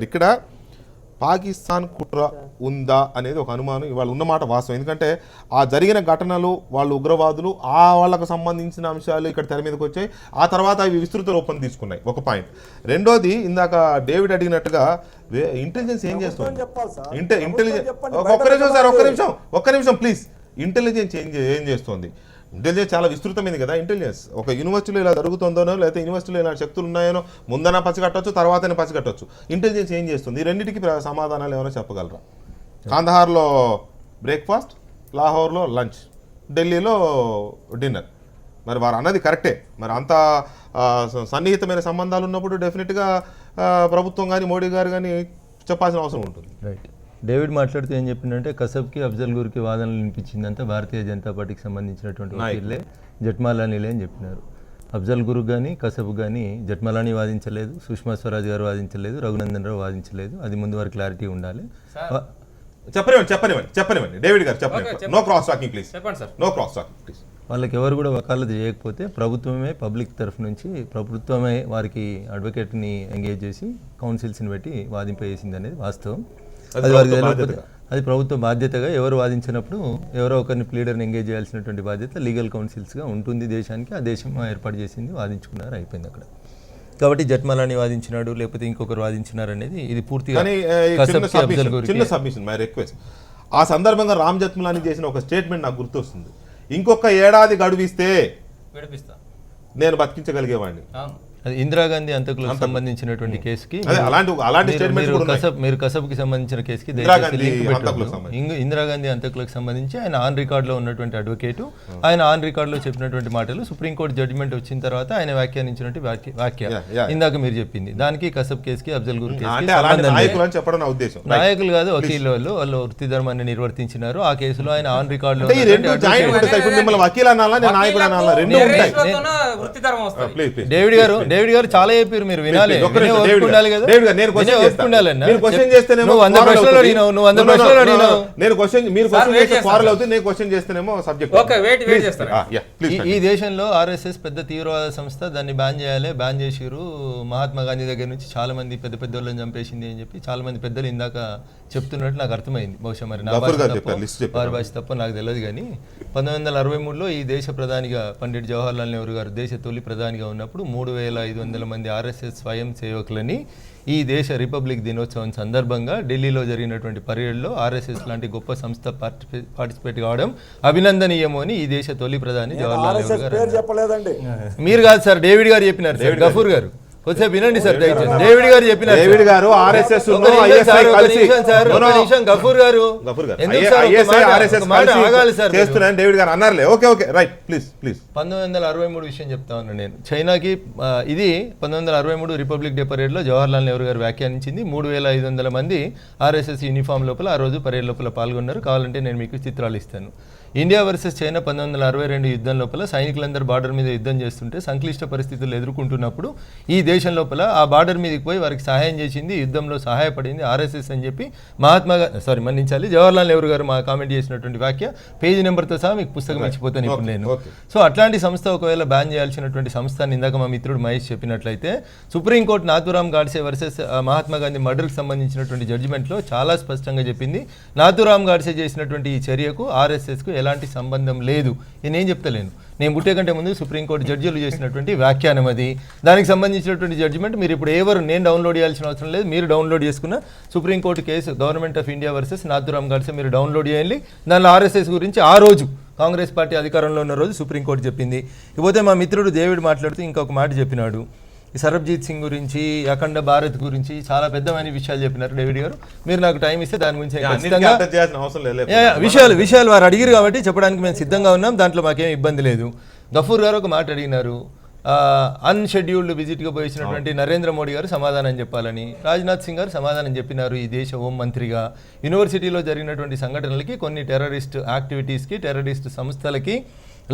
ఇక్కడ పాకిస్తాన్ కుట్ర ఉందా అనేది ఒక అనుమానం ఇవాళ ఉన్నమాట వాస్తవం. ఎందుకంటే ఆ జరిగిన ఘటనలు, వాళ్ళు ఉగ్రవాదులు, వాళ్ళకు సంబంధించిన అంశాలు ఇక్కడ తెర మీదకి వచ్చాయి. ఆ తర్వాత అవి విస్తృత రూపం తీసుకున్నాయి, ఒక పాయింట్. రెండోది, ఇందాక డేవిడ్ అడిగినట్టుగా ఇంటెలిజెన్స్ ఏం చేస్తుంది? ఒక్క నిమిషం ప్లీజ్. ఇంటెలిజెన్స్ ఏం చేస్తుంది? ఇంటెలిజెన్స్ చాలా విస్తృతమైంది కదా. ఇంటెలిజెన్స్ ఒక యూనివర్సిటీలో ఇలా జరుగుతుందనో, లేకపోతే యూనివర్సిటీలో ఇలా శక్తులు ఉన్నాయనో ముందన పసిగట్టవచ్చు, తర్వాతనే పసిగట్టవచ్చు. ఇంటెలిజెన్స్ ఏం చేస్తుంది? ఈ రెండింటికి సమాధానాలు ఏమైనా చెప్పగలరా? కాందహార్లో బ్రేక్ఫాస్ట్, లాహోర్లో లంచ్, ఢిల్లీలో డిన్నర్. మరి వారు అన్నది కరెక్టే. మరి అంత సన్నిహితమైన సంబంధాలు ఉన్నప్పుడు డెఫినెట్గా ప్రభుత్వం కానీ మోడీ గారు కానీ చెప్పాల్సిన అవసరం ఉంటుంది. రైట్. డేవిడ్ మాట్లాడుతూ ఏం చెప్పిందంటే కసబ్కి అఫ్జల్ గురికి వాదనలు వినిపించిందంతా భారతీయ జనతా పార్టీకి సంబంధించినటువంటి వకీల్లే, జట్మాలానీలే అని చెప్పినారు. అఫ్జల్ గురు కానీ కసబ్ కానీ జట్మాలానీ వాదించలేదు, సుష్మా స్వరాజ్ గారు వాదించలేదు, రఘునందన్ రావు వాదించలేదు. అది ముందు వారి క్లారిటీ ఉండాలి. చెప్పనివ్వండి డేవిడ్ గారు చెప్పండి. No cross talking please. చెప్పండి sir. No cross talking please. వాళ్ళకి ఎవరు కూడా వకాలత్ చేయకపోతే ప్రభుత్వమే పబ్లిక్ తరఫు నుంచి ప్రభుత్వమే వారికి అడ్వకేట్ని ఎంగేజ్ చేసి కౌన్సిల్స్ని పెట్టి వాదింపజేసింది అనేది వాస్తవం. అది వారికి తెలియకపోతే అది ప్రభుత్వ బాధ్యతగా ఎవరు వాదించినప్పుడు ఎవరో ఒకరిని ప్లీడర్ని ఎంగేజ్ చేయాల్సినటువంటి బాధ్యత లీగల్ కౌన్సిల్స్గా ఉంటుంది దేశానికి. ఆ దేశం ఏర్పాటు చేసింది, వాదించుకున్నారు, అయిపోయింది అక్కడ. కాబట్టి జట్మాలాని వాదించినాడు లేకపోతే ఇంకొకరు వాదించినారు అనేది ఇది పూర్తిగా చిన్న సబ్మిషన్ మై రిక్వెస్ట్. ఆ సందర్భంగా రామ్ జట్మలాని చేసిన ఒక స్టేట్మెంట్ నాకు గుర్తొస్తుంది. ఇంకొక ఏడాది గడువిస్తే నేను బతికించగలిగేవాడిని. అది ఇందిరాగాంధీ అంతకులకు సంబంధించినటువంటి కేసుకి మీరు కసబ్కి సంబంధించిన కేసుకి ఇందిరాగాంధీ అంతకులకు సంబంధించి ఆయన ఆన్ రికార్డ్ లో ఉన్నటువంటి అడ్వకేట్ ఆయన ఆన్ రికార్డ్ లో చెప్పినటువంటి మాటలు సుప్రీంకోర్టు జడ్జిమెంట్ వచ్చిన తర్వాత ఆయన వ్యాఖ్యానించినటువంటి వ్యాఖ్య ఇందాక మీరు చెప్పింది దానికి కసబ్ కేసుకి అఫ్జల్ గురు నాయకులు కాదు వకీలు వాళ్ళు వృత్తి ధర్మాన్ని నిర్వర్తించినారు. ఆ కేసులో ఆయన ఆన్ రికార్డ్ లో డేవిడ్ గారు చాలా చెప్పారు, మీరు వినాలి. ఈ దేశంలో ఆర్ఎస్ఎస్ పెద్ద తీవ్రవాద సంస్థ, దాన్ని బ్యాన్ చేయాలి, బ్యాన్ చేసిరు. మహాత్మా గాంధీ దగ్గర నుంచి చాలా మంది పెద్ద పెద్ద వాళ్ళని చంపేసింది అని చెప్పి చాలా మంది పెద్దలు ఇందాక చెప్తున్నట్టు నాకు అర్థమైంది. బహుశా మరి నా వారి భాష తప్ప నాకు తెలియదు. కానీ 1963లో ఈ దేశ ప్రధానిగా పండిట్ జవహర్లాల్ నెహ్రూ గారు దేశ తొలి ప్రధానిగా ఉన్నప్పుడు 3500 మంది ఆర్ఎస్ఎస్ స్వయం సేవకులని ఈ దేశ రిపబ్లిక్ దినోత్సవం సందర్భంగా ఢిల్లీలో జరిగినటువంటి పరేడ్లో ఆర్ఎస్ఎస్ లాంటి గొప్ప సంస్థ పార్టిసిపేట్ కావడం అభినందనీయము అని ఈ దేశ తొలి ప్రధాని జవహర్లాల్ నెహ్రూ గారు. మీరు కాదు సార్, డేవిడ్ గారు చెప్పినారు సార్, గఫూర్ గారు కొంచెం వినండి సార్ దయచేసి. డేవిడ్ గారు చెప్పినారు, డేవిడ్ గారు ఆర్ఎస్ఎస్ గఫూర్ గారు చేస్తున్నాను డేవిడ్ గారు అన్నారులే. Okay okay right please please. 1963 విషయం చెప్తా ఉన్నాను నేను. చైనాకి ఇది 1963 రిపబ్లిక్ డే పరేడ్ లో జవహర్లాల్ నెహ్రూ గారు వ్యాఖ్యానించింది. 3500 మంది ఆర్ఎస్ఎస్ యూనిఫామ్ లోపల ఆ రోజు పరేడ్ లోపల పాల్గొన్నారు. కావాలంటే నేను మీకు చిత్రాలు ఇస్తాను. ఇండియా వర్సెస్ చైనా 1962 యుద్ధం లోపల సైనికులందరూ బార్డర్ మీద యుద్ధం చేస్తుంటే సంక్లిష్ట పరిస్థితులు ఎదుర్కొంటున్నప్పుడు ఈ దేశం లోపల ఆ బార్డర్ మీదకి పోయి వారికి సహాయం చేసింది, యుద్ధంలో సహాయపడింది ఆర్ఎస్ఎస్ అని చెప్పి మన్నించాలి జవహర్లాల్ నెహ్రూ గారు మా కామెంట్ చేసినటువంటి వ్యాఖ్య పేజీ నెంబర్తో సహా మీకు పుస్తకం ఇచ్చిపోతాను ఇప్పుడు నేను. సో అట్లాంటి సంస్థ ఒకవేళ బ్యాన్ చేయాల్సినటువంటి సంస్థ ఇందాక మా మిత్రుడు మహేష్ చెప్పినట్లయితే సుప్రీంకోర్టు నాథూరామ్ గాడ్సే వర్సెస్ మహాత్మా గాంధీ మర్డర్కి సంబంధించినటువంటి జడ్జిమెంట్లో చాలా స్పష్టంగా చెప్పింది. నాథూరామ్ గాడ్సే చేసినటువంటి ఈ చర్యకు ఆర్ఎస్ఎస్కు ఎలాంటి సంబంధం లేదు. నేనేం చెప్తలేను, నేను పుట్టే కంటే ముందు సుప్రీంకోర్టు జడ్జీలు చేసినటువంటి వ్యాఖ్యానం అది. దానికి సంబంధించినటువంటి జడ్జిమెంట్ మీరు ఇప్పుడు నేను డౌన్లోడ్ చేయాల్సిన అవసరం లేదు. మీరు డౌన్లోడ్ చేసుకున్న supreme court case government of India versus Nathuram Godse మీరు డౌన్లోడ్ చేయాలి. దానిలో ఆర్ఎస్ఎస్ గురించి ఆ రోజు కాంగ్రెస్ పార్టీ అధికారంలో ఉన్న రోజు సుప్రీంకోర్టు చెప్పింది. ఇకపోతే మా మిత్రుడు డేవిడ్ మాట్లాడుతూ ఇంకొక మాట చెప్పినాడు, ఈ సరబ్జీత్ సింగ్ గురించి, అఖండ భారత్ గురించి చాలా పెద్దమైన విషయాలు చెప్పినారు డేవిడ్ గారు. మీరు నాకు టైం ఇస్తే దాని గురించి విషయాలు వారు అడిగారు కాబట్టి చెప్పడానికి మేము సిద్ధంగా ఉన్నాం, దాంట్లో మాకేం ఇబ్బంది లేదు. గఫూర్ గారు ఒక మాట అడిగినారు, అన్షెడ్యూల్డ్ విజిట్గా పోయినటువంటి నరేంద్ర మోడీ గారు సమాధానం చెప్పాలని. రాజ్నాథ్ సింగ్ గారు సమాధానం చెప్పినారు ఈ దేశ హోంమంత్రిగా. యూనివర్సిటీలో జరిగినటువంటి సంఘటనలకి, కొన్ని టెర్రరిస్ట్ యాక్టివిటీస్కి, టెర్రరిస్ట్ సంస్థలకి,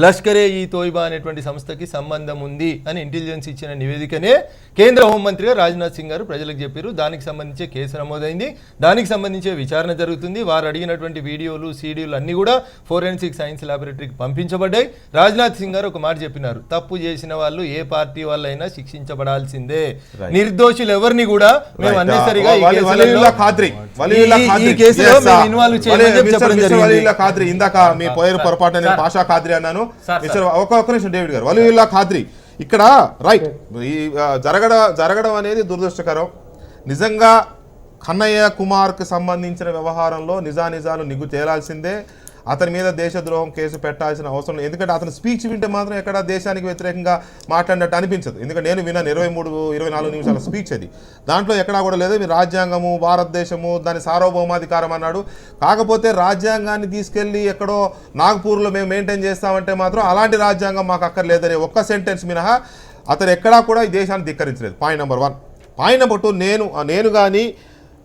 లష్కరే ఈ తోయిబా అనేటువంటి సంస్థకి సంబంధం ఉంది అని ఇంటెలిజెన్స్ ఇచ్చిన నివేదికనే కేంద్ర హోంమంత్రిగా రాజ్నాథ్ సింగ్ గారు ప్రజలకు చెప్పారు. దానికి సంబంధించే కేసు నమోదైంది, దానికి సంబంధించే విచారణ జరుగుతుంది. వారు అడిగినటువంటి వీడియోలు, సీడీలు అన్నీ కూడా ఫోరెన్సిక్ సైన్స్ ల్యాబొరేటరీకి పంపించబడ్డాయి. రాజ్నాథ్ సింగ్ గారు ఒక మాట చెప్పినారు, తప్పు చేసిన వాళ్ళు ఏ పార్టీ వాళ్ళైనా శిక్షించబడాల్సిందే, నిర్దోషులు ఎవరిని కూడా మేము అన్నెసరిగా ఈ కేసులో మేము ఇన్వాల్వ్ చేయలేదని చెప్పడం జరిగింది. ఇందాక మీ పొరపాటు పాషా ఖాద్రి అన్నాను. ఒక్క నిమిషం డేవిడ్ గారు, వలీయుల్లా ఖాద్రి ఇక్కడ రైట్. ఈ జరగడం అనేది దురదృష్టకరం. నిజంగా కన్నయ్య కుమార్కి సంబంధించిన వ్యవహారంలో నిజానిజాలు నిగ్గు తేలాల్సిందే. అతని మీద దేశద్రోహం కేసు పెట్టాల్సిన అవసరం లేదు. ఎందుకంటే అతని స్పీచ్ వింటే మాత్రం ఎక్కడ దేశానికి వ్యతిరేకంగా మాట్లాడినట్టు అనిపించదు. ఎందుకంటే నేను విన్నాను 23-24 నిమిషాల స్పీచ్ అది. దాంట్లో ఎక్కడా కూడా లేదు మీ రాజ్యాంగము భారతదేశము దాని సార్వభౌమాధికారం అన్నాడు. కాకపోతే రాజ్యాంగాన్ని తీసుకెళ్ళి ఎక్కడో నాగ్పూర్లో మేము మెయింటైన్ చేస్తామంటే మాత్రం అలాంటి రాజ్యాంగం మాకు అక్కర్లేదనే ఒక్క సెంటెన్స్ మినహా అతను ఎక్కడా కూడా ఈ దేశాన్ని ధిక్కరించలేదు. Point number 1. పాయింట్ నెంబర్ 2, నేను కానీ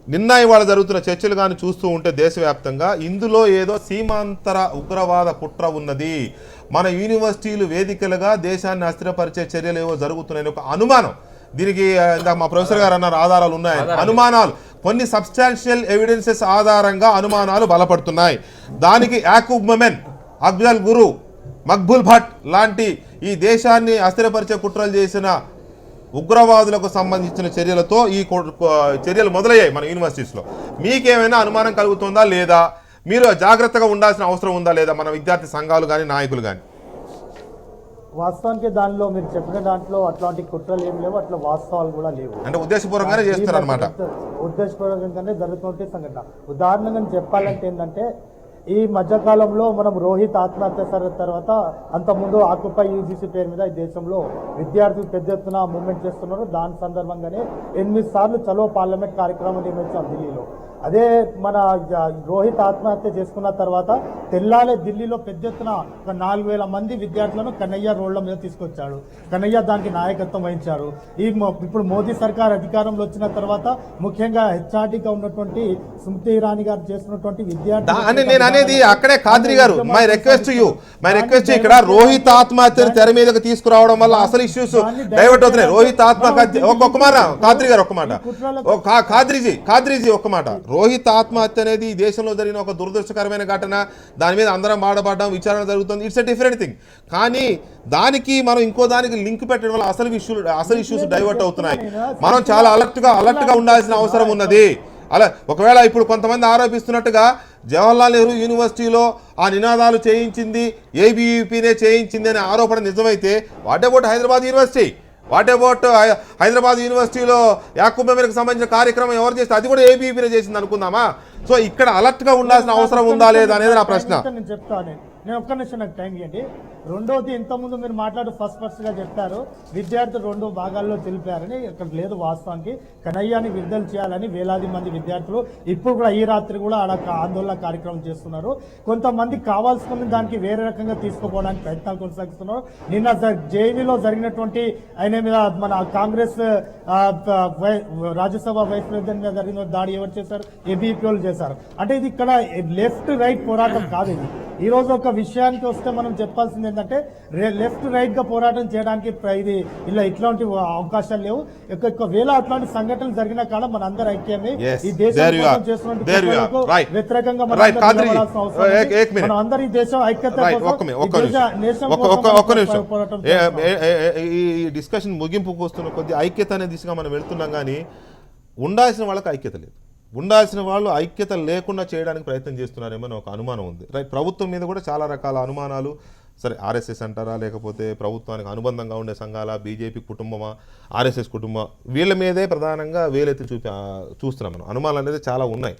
నిన్న ఇవాళ జరుగుతున్న చర్చలు కానీ చూస్తూ ఉంటే దేశవ్యాప్తంగా ఇందులో ఏదో సీమాంతర ఉగ్రవాద కుట్ర ఉన్నది, మన యూనివర్సిటీలు వేదికలుగా దేశాన్ని అస్థిరపరిచే చర్యలు ఏవో జరుగుతున్నాయని ఒక అనుమానం. దీనికి ఇందాక మా ప్రొఫెసర్ గారు అన్నారు ఆధారాలు ఉన్నాయి. అనుమానాలు కొన్ని సబ్స్టాన్షియల్ ఎవిడెన్సెస్ ఆధారంగా అనుమానాలు బలపడుతున్నాయి. దానికి యాకూబ్ మొమెన్, అఫ్జల్ గురు, మక్బూల్ భట్ లాంటి ఈ దేశాన్ని అస్థిరపరిచే కుట్రలు చేసిన ఉగ్రవాదులకు సంబంధించిన చర్యలతో ఈ చర్యలు మొదలయ్యాయి మన యూనివర్సిటీస్లో. మీకేమైనా అనుమానం కలుగుతుందా లేదా? మీరు జాగ్రత్తగా ఉండాల్సిన అవసరం ఉందా లేదా మన విద్యార్థి సంఘాలు కానీ నాయకులు కానీ? వాస్తవానికి దానిలో మీరు చెప్పిన దాంట్లో అట్లాంటి కుట్రలు ఏం లేవు, అట్లా వాస్తవాలు కూడా లేవు. అంటే ఉద్దేశపూర్వకంగానే చేస్తారు అనమాట. ఉద్దేశపూర్వకంగానే జరుగుతుంటే సంఘటన. ఉదాహరణగా చెప్పాలంటే ఏంటంటే ఈ మధ్యకాలంలో మనం రోహిత్ ఆత్మహత్య తర్వాత అంతకుముందు ఆక్యుపై యూజీసీ పేరు మీద ఈ దేశంలో విద్యార్థులు పెద్ద ఎత్తున మూవ్మెంట్ చేస్తున్నారు. దాని సందర్భంగానే 8 సార్లు చలో పార్లమెంట్ కార్యక్రమం నిర్వహించాం ఢిల్లీలో. అదే మన రోహిత్ ఆత్మహత్య చేసుకున్న తర్వాత తెల్లాలే ఢిల్లీలో పెద్ద ఎత్తున ఒక 4,000 మంది విద్యార్థులను కన్నయ్య రోడ్ల మీద తీసుకొచ్చాడు. కన్నయ్య దానికి నాయకత్వం వహించారు. ఇప్పుడు మోదీ సర్కార్ అధికారంలో వచ్చిన తర్వాత ముఖ్యంగా హెచ్ఆర్డీగా ఉన్నటువంటి స్మృతి ఇరానీ గారు చేస్తున్నటువంటి విద్యార్థి అక్కడే ఖాద్రి గారు మై రిక్వెస్ట్ ఇక్కడ రోహిత్ ఆత్మహత్యను తెర మీదకి తీసుకురావడం వల్ల అసలు ఇష్యూస్ డైవర్ట్ అవుతున్నాయి. రోహిత్ ఆత్మహత్య ఒక్క మాట ఖాద్రి గారు ఒక్క మాట ఖాద్రీజీ ఒక్క మాట. రోహిత్ ఆత్మహత్య అనేది ఈ దేశంలో జరిగిన ఒక దురదృష్టకరమైన ఘటన. దాని మీద అందరం మాట్లాడడం విచారణ జరుగుతుంది. It's a different thing. కానీ దానికి మనం ఇంకో దానికి లింక్ పెట్టడం వల్ల అసలు ఇష్యూస్ డైవర్ట్ అవుతున్నాయి. మనం చాలా అలర్ట్గా ఉండాల్సిన అవసరం ఉన్నది. అలా ఒకవేళ ఇప్పుడు కొంతమంది ఆరోపిస్తున్నట్టుగా జవహర్లాల్ నెహ్రూ యూనివర్సిటీలో ఆ నినాదాలు చేయించింది ఏబీవీపీనే చేయించింది అనే ఆరోపణ నిజమైతే what about Hyderabad university? What about Hyderabad యూనివర్సిటీలో యాకూబ్ మొమెన్కి సంబంధించిన కార్యక్రమం ఎవరు చేస్తే అది కూడా ఏబీవీపీనే చేసింది అనుకుందామా? సో ఇక్కడ అలర్ట్గా ఉండాల్సిన అవసరం ఉందా లేదా అనేది నా ప్రశ్న. నేను చెప్తాను. నేను ఒక్క నిమిషం నాకు టైం ఇవ్వండి. రెండోది ఇంతకుముందు మీరు మాట్లాడు ఫస్ట్గా చెప్పారు విద్యార్థులు 2 భాగాల్లో తెలిపారని. ఇక్కడ లేదు. వాస్తవానికి కన్నయ్యని విడుదల చేయాలని వేలాది మంది విద్యార్థులు ఇప్పుడు కూడా ఈ రాత్రి కూడా ఆడ ఆందోళన కార్యక్రమం చేస్తున్నారు. కొంతమంది కావాల్సిన దానికి వేరే రకంగా తీసుకుపోవడానికి ప్రయత్నాలు కొనసాగిస్తున్నారు. నిన్న జేఎన్యూలో జరిగినటువంటి ఆయన మీద మన కాంగ్రెస్ రాజ్యసభ వైస్ ప్రెసిడెంట్ మీద జరిగిన దాడి ఎవరు చేశారు? ఏబీపీ వాళ్ళు చేశారు. అంటే ఇది ఇక్కడ లెఫ్ట్ రైట్ పోరాటం కాదు. ఇది ఈ రోజు ఒక విషయానికి వస్తే మనం చెప్పాల్సింది ఏంటంటే లెఫ్ట్ రైట్ గా పోరాటం చేయడానికి ఇది ఇట్లాంటి అవకాశాలు లేవు. ఒకవేళ అట్లాంటి సంఘటనలు జరిగిన కాడ మన అందరూ ఐక్యమే ఈ దేశం వ్యతిరేకంగా మనం అందరూ ఈ దేశం ఐక్యత ఈ డిస్కషన్ ముగింపుకు వస్తున్న కొద్ది ఐక్యత అనే దిశగా మనం వెళ్తున్నాం. కానీ ఉండాల్సిన వాళ్ళకి ఐక్యత లేదు. ఉండాల్సిన వాళ్ళు ఐక్యత లేకుండా చేయడానికి ప్రయత్నం చేస్తున్నారేమో ఒక అనుమానం ఉంది. రైట్. ప్రభుత్వం మీద కూడా చాలా రకాల అనుమానాలు. సరే ఆర్ఎస్ఎస్ అంటారా, లేకపోతే ప్రభుత్వానికి అనుబంధంగా ఉండే సంఘాల, బీజేపీ కుటుంబమా, ఆర్ఎస్ఎస్ కుటుంబం, వీళ్ళ మీదే ప్రధానంగా వేలెత్తి చూస్తున్నాం మనం. అనుమానాలు అనేది చాలా ఉన్నాయి.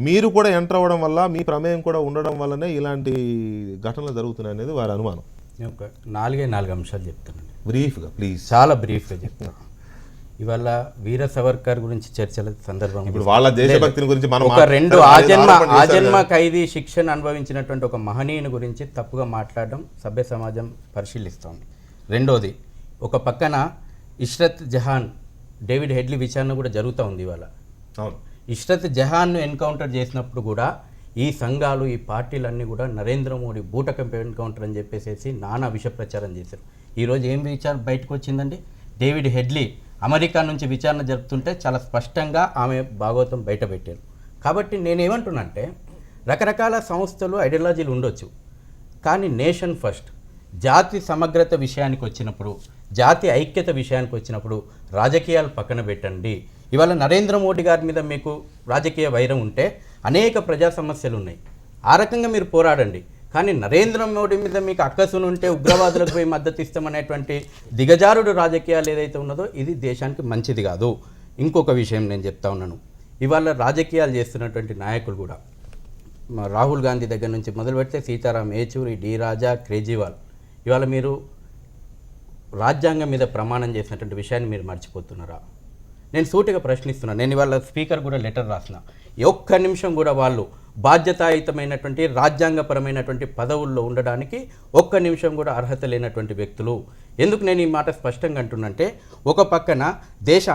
మీరు కూడా ఎంటర్ అవ్వడం వల్ల, మీ ప్రమేయం కూడా ఉండడం వల్లనే ఇలాంటి ఘటనలు జరుగుతున్నాయి అనేది వారి అనుమానం. నేను ఒక 4 అంశాలు చెప్తానండి బ్రీఫ్గా ప్లీజ్. చాలా బ్రీఫ్గా చెప్తాను. ఇవాళ వీర సవర్కర్ గురించి చర్చల సందర్భంగా ఇప్పుడు వాళ్ళ దేశభక్తిని గురించి మనం ఒక 2 ఆజన్మ ఖైదీ శిక్షను అనుభవించినటువంటి ఒక మహనీయుని గురించి తప్పుగా మాట్లాడడం సభ్య సమాజం పరిశీలిస్తోంది. రెండోది, ఒక పక్కన ఇష్రత్ జహాన్, డేవిడ్ హెడ్లీ విచారణ కూడా జరుగుతూ ఉంది ఇవాళ. అవును. ఇష్రత్ జహాన్ను ఎన్కౌంటర్ చేసినప్పుడు కూడా ఈ సంఘాలు, ఈ పార్టీలన్నీ కూడా నరేంద్ర మోడీ బూటకం ఎన్కౌంటర్ అని చెప్పేసి నానా విష ప్రచారం చేశారు. ఈరోజు ఏం విచారణ బయటకు వచ్చిందండి? డేవిడ్ హెడ్లీ అమెరికా నుంచి విచారణ జరుపుతుంటే చాలా స్పష్టంగా ఆమె భాగవతం బయటపెట్టారు. కాబట్టి నేనేమంటున్నానంటే రకరకాల సంస్థలు, ఐడియాలజీలు ఉండొచ్చు, కానీ నేషన్ ఫస్ట్, జాతి సమగ్రత విషయానికి వచ్చినప్పుడు, జాతి ఐక్యత విషయానికి వచ్చినప్పుడు రాజకీయాలు పక్కన పెట్టండి. ఇవాళ నరేంద్ర మోడీ గారి మీద మీకు రాజకీయ వైరం ఉంటే అనేక ప్రజా సమస్యలు ఉన్నాయి, ఆ రకంగా మీరు పోరాడండి. కానీ నరేంద్ర మోడీ మీద మీకు అక్కసును ఉంటే ఉగ్రవాదులకు పోయి మద్దతు ఇస్తామనేటువంటి దిగజారుడు రాజకీయాలు ఏదైతే ఉన్నదో ఇది దేశానికి మంచిది కాదు. ఇంకొక విషయం నేను చెప్తా ఉన్నాను, ఇవాళ రాజకీయాలు చేస్తున్నటువంటి నాయకులు కూడా రాహుల్ గాంధీ దగ్గర నుంచి మొదలు పెడితే సీతారాం ఏచూరి, డి రాజా, కేజ్రీవాల్, ఇవాళ మీరు రాజ్యాంగం మీద ప్రమాణం చేసినటువంటి విషయాన్ని మీరు మర్చిపోతున్నారా? నేను సూటిగా ప్రశ్నిస్తున్నాను. నేను ఇవాళ స్పీకర్ కూడా లెటర్ రాసిన, ఒక్క నిమిషం కూడా వాళ్ళు బాధ్యతాయుతమైనటువంటి రాజ్యాంగపరమైనటువంటి పదవుల్లో ఉండడానికి ఒక్క నిమిషం కూడా అర్హత లేనటువంటి వ్యక్తులు. ఎందుకు నేను ఈ మాట స్పష్టంగా అంటున్నంటే, ఒక పక్కన దేశ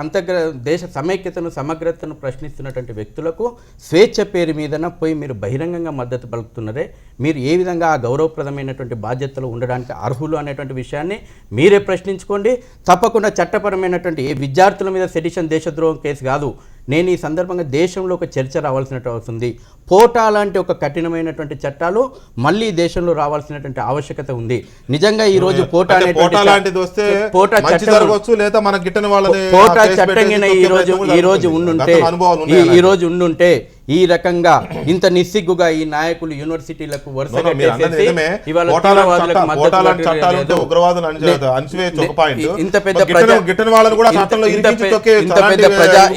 సమైక్యతను సమగ్రతను ప్రశ్నిస్తున్నటువంటి వ్యక్తులకు స్వేచ్ఛ పేరు మీదన పోయి మీరు బహిరంగంగా మద్దతు పలుకుతున్నారే, మీరు ఏ విధంగా ఆ గౌరవప్రదమైనటువంటి బాధ్యతలు ఉండడానికి అర్హులు అనేటువంటి విషయాన్ని మీరే ప్రశ్నించుకోండి. తప్పకుండా చట్టపరమైనటువంటి ఏ విద్యార్థుల మీద సెడిషన్ దేశద్రోహం కేసు కాదు. నేను ఈ సందర్భంగా దేశంలో ఒక చర్చ రావాల్సినట్టు అవుతుంది. పోటా లాంటి ఒక కఠినమైనటువంటి చట్టాలు మళ్ళీ దేశంలో రావాల్సినటువంటి ఆవశ్యకత ఉంది. నిజంగా ఈ రోజు పోటా చట్టంగా ఈ రోజు ఉండుంటే ఈ రకంగా ఇంత నిస్సిగ్గుగా ఈ నాయకులు యూనివర్సిటీలకు వరుసగా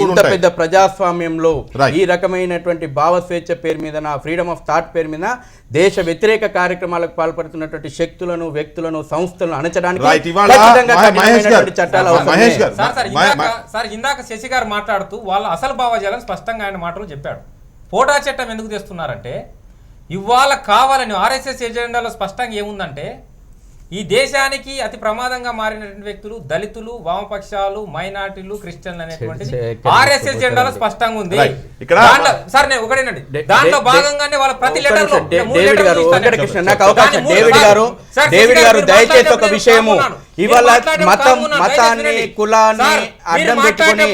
ఇంత పెద్ద ప్రజాస్వామ్యంలో ఈ రకమైనటువంటి భావ స్వేచ్ఛ పేరు మీద, ఫ్రీడమ్ ఆఫ్ థాట్ పేరు మీద దేశ వ్యతిరేక కార్యక్రమాలకు పాల్పడుతున్నటువంటి శక్తులను, వ్యక్తులను, సంస్థలను అణచడానికి చట్టాలు సార్, ఇందాక శశి గారు మాట్లాడుతూ వాళ్ళ అసలు భావజాలను స్పష్టంగా ఆయన మాటలు చెప్పాడు. పోటా చట్టం ఎందుకు తెస్తున్నారంటే, ఇవాళ కావాలని ఆర్ఎస్ఎస్ ఎజెండాలో స్పష్టంగా ఏముందంటే, ఈ దేశానికి అతి ప్రమాదంగా మారినటువంటి వ్యక్తులు దళితులు, వామపక్షాలు, మైనార్టీలు, క్రిస్టియన్లు అనేటువంటిది ఆర్ఎస్ఎస్ ఎజెండాలో స్పష్టంగా ఉంది. సార్ నేను ఒకటేనండి, దాంట్లో భాగంగానే వాళ్ళ ప్రతి లెటర్లో దయచేసి ఒక విషయము, ఇవాళ మతాన్ని, కులాన్ని అడ్డం పెట్టుకుని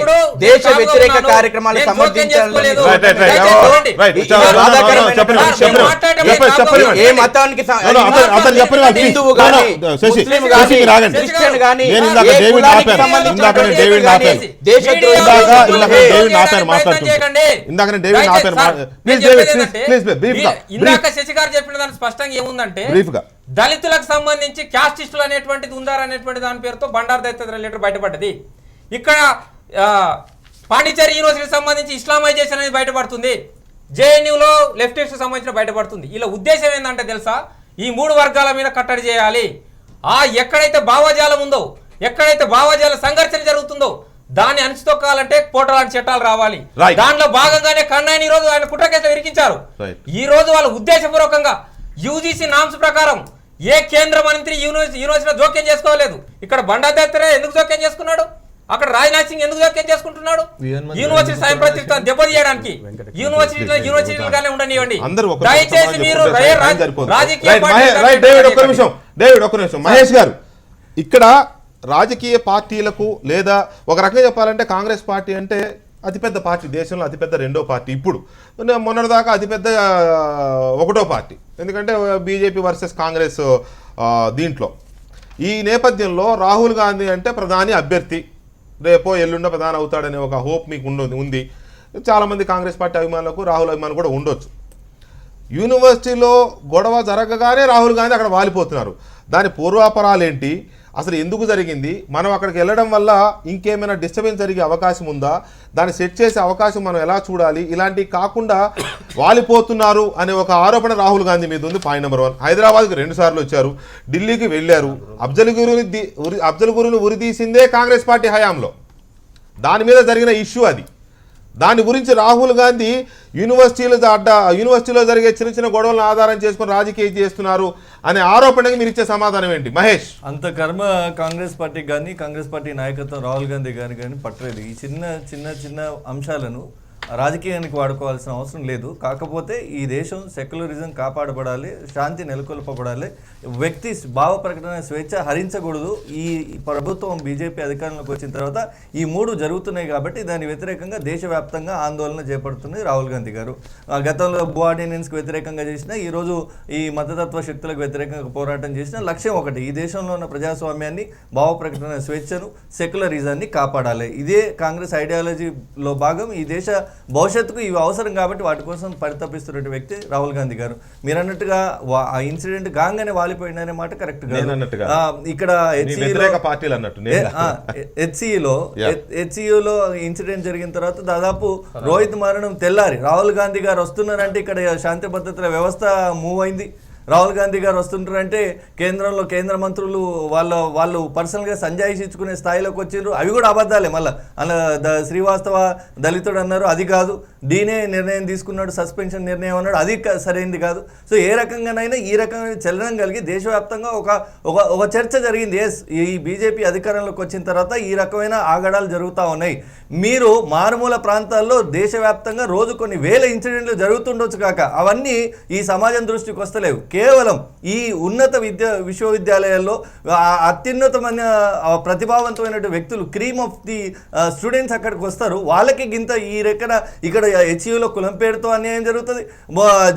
దేశ వ్యతిరేక కార్యక్రమాలు సమర్థించాలని ఏ మతానికి హిందువు కానీ ముస్లిం కానీ క్రిస్టియన్ కానీ ఇందాక శశి గారు చెప్పిన దాని స్పష్టంగా ఏముందంటే, దళితులకు సంబంధించి క్యాస్టిస్టులు అనేటువంటిది ఉందారనేటువంటి దాని పేరుతో బండారు దత్తాత్రేయ లెటర్ బయటపడ్డది. ఇక్కడ పాండిచేరి యూనివర్సిటీకి సంబంధించి ఇస్లామైజేషన్ అనేది బయటపడుతుంది, జేఎన్యూలో లెఫ్టిస్ట్ సంబంధించిన బయటపడుతుంది. ఇలా ఉద్దేశం ఏంటంటే తెలుసా, ఈ మూడు వర్గాల మీద కట్టడి చేయాలి. ఎక్కడైతే భావజాలం ఉందో, ఎక్కడైతే భావజాల సంఘర్షణ జరుగుతుందో దాన్ని అణచితొక్కాలంటే పోటలాంటి చట్టాలు రావాలి. దాంట్లో భాగంగానే కన్నాయని ఈ రోజు ఆయన కుట్ర కేసులో ఇరికించారు. ఈ రోజు వాళ్ళు ఉద్దేశపూర్వకంగా యూజీసీ నామ్స్ ప్రకారం ఏ కేంద్ర మంత్రి యూనివర్సిటీలో జోక్యం చేసుకోలేదు. ఇక్కడ బండా దత్తాత్రేయ ఎందుకు జోక్యం చేసుకున్నాడు, అక్కడ రాజ్నాథ్ సింగ్ ఎందుకు జోక్యం చేసుకుంటున్నాడు? యూనివర్సిటీ స్వయం ప్రతిష్ఠ దెబ్బతీయడానికి యూనివర్సిటీలుగానే ఉండనివ్వండి. దయచేసి మీరు మహేష్ గారు, ఇక్కడ రాజకీయ పార్టీలకు లేదా ఒక రకంగా చెప్పాలంటే కాంగ్రెస్ పార్టీ అంటే అతిపెద్ద పార్టీ, దేశంలో అతిపెద్ద రెండో పార్టీ, ఇప్పుడు మొన్నటిదాకా అతిపెద్ద ఒకటో పార్టీ, ఎందుకంటే బీజేపీ వర్సెస్ కాంగ్రెస్ దీంట్లో. ఈ నేపథ్యంలో రాహుల్ గాంధీ అంటే ప్రధాని అభ్యర్థి, రేపో ఎల్లుండో ప్రధాని అవుతాడనే ఒక హోప్ మీకు ఉంది. చాలామంది కాంగ్రెస్ పార్టీ అభిమానులకు రాహుల్ అభిమానులు కూడా ఉండొచ్చు. యూనివర్సిటీలో గొడవ జరగగానే రాహుల్ గాంధీ అక్కడ వాలిపోతున్నారు. దాని పూర్వాపరాలు ఏంటి, అసలు ఎందుకు జరిగింది, మనం అక్కడికి వెళ్ళడం వల్ల ఇంకేమైనా డిస్టర్బెన్స్ జరిగే అవకాశం ఉందా, దాన్ని సెట్ చేసే అవకాశం మనం ఎలా చూడాలి, ఇలాంటివి కాకుండా వాలిపోతున్నారు అనే ఒక ఆరోపణ రాహుల్ గాంధీ మీద ఉంది. Point number 1. హైదరాబాద్కి 2 సార్లు వచ్చారు, ఢిల్లీకి వెళ్ళారు, అఫ్జల్ గురుని ఉరిదీసిందే కాంగ్రెస్ పార్టీ హయాంలో, దాని మీద జరిగిన ఇష్యూ అది. దాని గురించి రాహుల్ గాంధీ యూనివర్సిటీలో జరిగే చిన్న చిన్న గొడవలను ఆధారం చేసుకుని రాజకీయం చేస్తున్నారు అనే ఆరోపణకి మీరు ఇచ్చే సమాధానం ఏంటి మహేష్? అంత కర్మ కాంగ్రెస్ పార్టీకి కానీ కాంగ్రెస్ పార్టీ నాయకత్వం రాహుల్ గాంధీ గారికి కానీ పట్టలేదు. ఈ చిన్న అంశాలను రాజకీయానికి వాడుకోవాల్సిన అవసరం లేదు. కాకపోతే ఈ దేశం సెక్యులరిజం కాపాడబడాలి, శాంతి నెలకొల్పబడాలి, వ్యక్తి భావ ప్రకటన స్వేచ్ఛ హరించకూడదు. ఈ ప్రభుత్వం బీజేపీ అధికారంలోకి వచ్చిన తర్వాత ఈ 3 జరుగుతున్నాయి కాబట్టి దాని వ్యతిరేకంగా దేశవ్యాప్తంగా ఆందోళన చేపడుతుంది రాహుల్ గాంధీ గారు. గతంలో భూ ఆర్డినెన్స్కి వ్యతిరేకంగా చేసిన, ఈరోజు ఈ మతతత్వ శక్తులకు వ్యతిరేకంగా పోరాటం చేసిన లక్ష్యం ఒకటి, ఈ దేశంలో ఉన్న ప్రజాస్వామ్యాన్ని, భావ ప్రకటన స్వేచ్ఛను, సెక్యులరిజాన్ని కాపాడాలి. ఇదే కాంగ్రెస్ ఐడియాలజీలో భాగం. ఈ దేశ భవిష్యత్తుకు ఇవి అవసరం కాబట్టి వాటి కోసం పరితపిస్తున్న వ్యక్తి రాహుల్ గాంధీ గారు. మీరు అన్నట్టుగా ఆ ఇన్సిడెంట్ గాంగానే వాలిపోయిందనే మాట కరెక్ట్ కాదు. ఇక్కడ హెచ్సియులో ఇన్సిడెంట్ జరిగిన తర్వాత దాదాపు రోహిత్ మరణం తెల్లారి రాహుల్ గాంధీ గారు వస్తున్నారంటే ఇక్కడ శాంతి భద్రతల వ్యవస్థ మూవ్ అయింది. రాహుల్ గాంధీ గారు వస్తుంటారంటే కేంద్రంలో కేంద్ర మంత్రులు వాళ్ళు పర్సనల్గా సంజాయిషి ఇచ్చుకునే స్థాయిలోకి వచ్చిండ్రు. అవి కూడా అబద్ధాలే. మళ్ళీ అలా శ్రీవాస్తవ దళితుడు అన్నారు, అది కాదు. డీనే నిర్ణయం తీసుకున్నాడు, సస్పెన్షన్ నిర్ణయం అన్నాడు, అది సరైనది కాదు. సో ఏ రకంగానైనా ఈ రకమైన చలనం కలిగి దేశవ్యాప్తంగా ఒక చర్చ జరిగింది. ఎస్, ఈ బీజేపీ అధికారంలోకి వచ్చిన తర్వాత ఈ రకమైన ఆగడాలు జరుగుతూ ఉన్నాయి. మీరు మారుమూల ప్రాంతాల్లో దేశవ్యాప్తంగా రోజు కొన్ని వేల ఇన్సిడెంట్లు జరుగుతుండొచ్చు కాక అవన్నీ ఈ సమాజం దృష్టికి వస్తలేవు. కేవలం ఈ ఉన్నత విశ్వవిద్యాలయాల్లో అత్యున్నతమైన ప్రతిభావంతమైన వ్యక్తులు, క్రీమ్ ఆఫ్ ది స్టూడెంట్స్ అక్కడికి వస్తారు. వాళ్ళకి గింత ఈ రెక్కన ఇక్కడ హెచ్యులో కులం పేరుతో అన్యాయం జరుగుతుంది,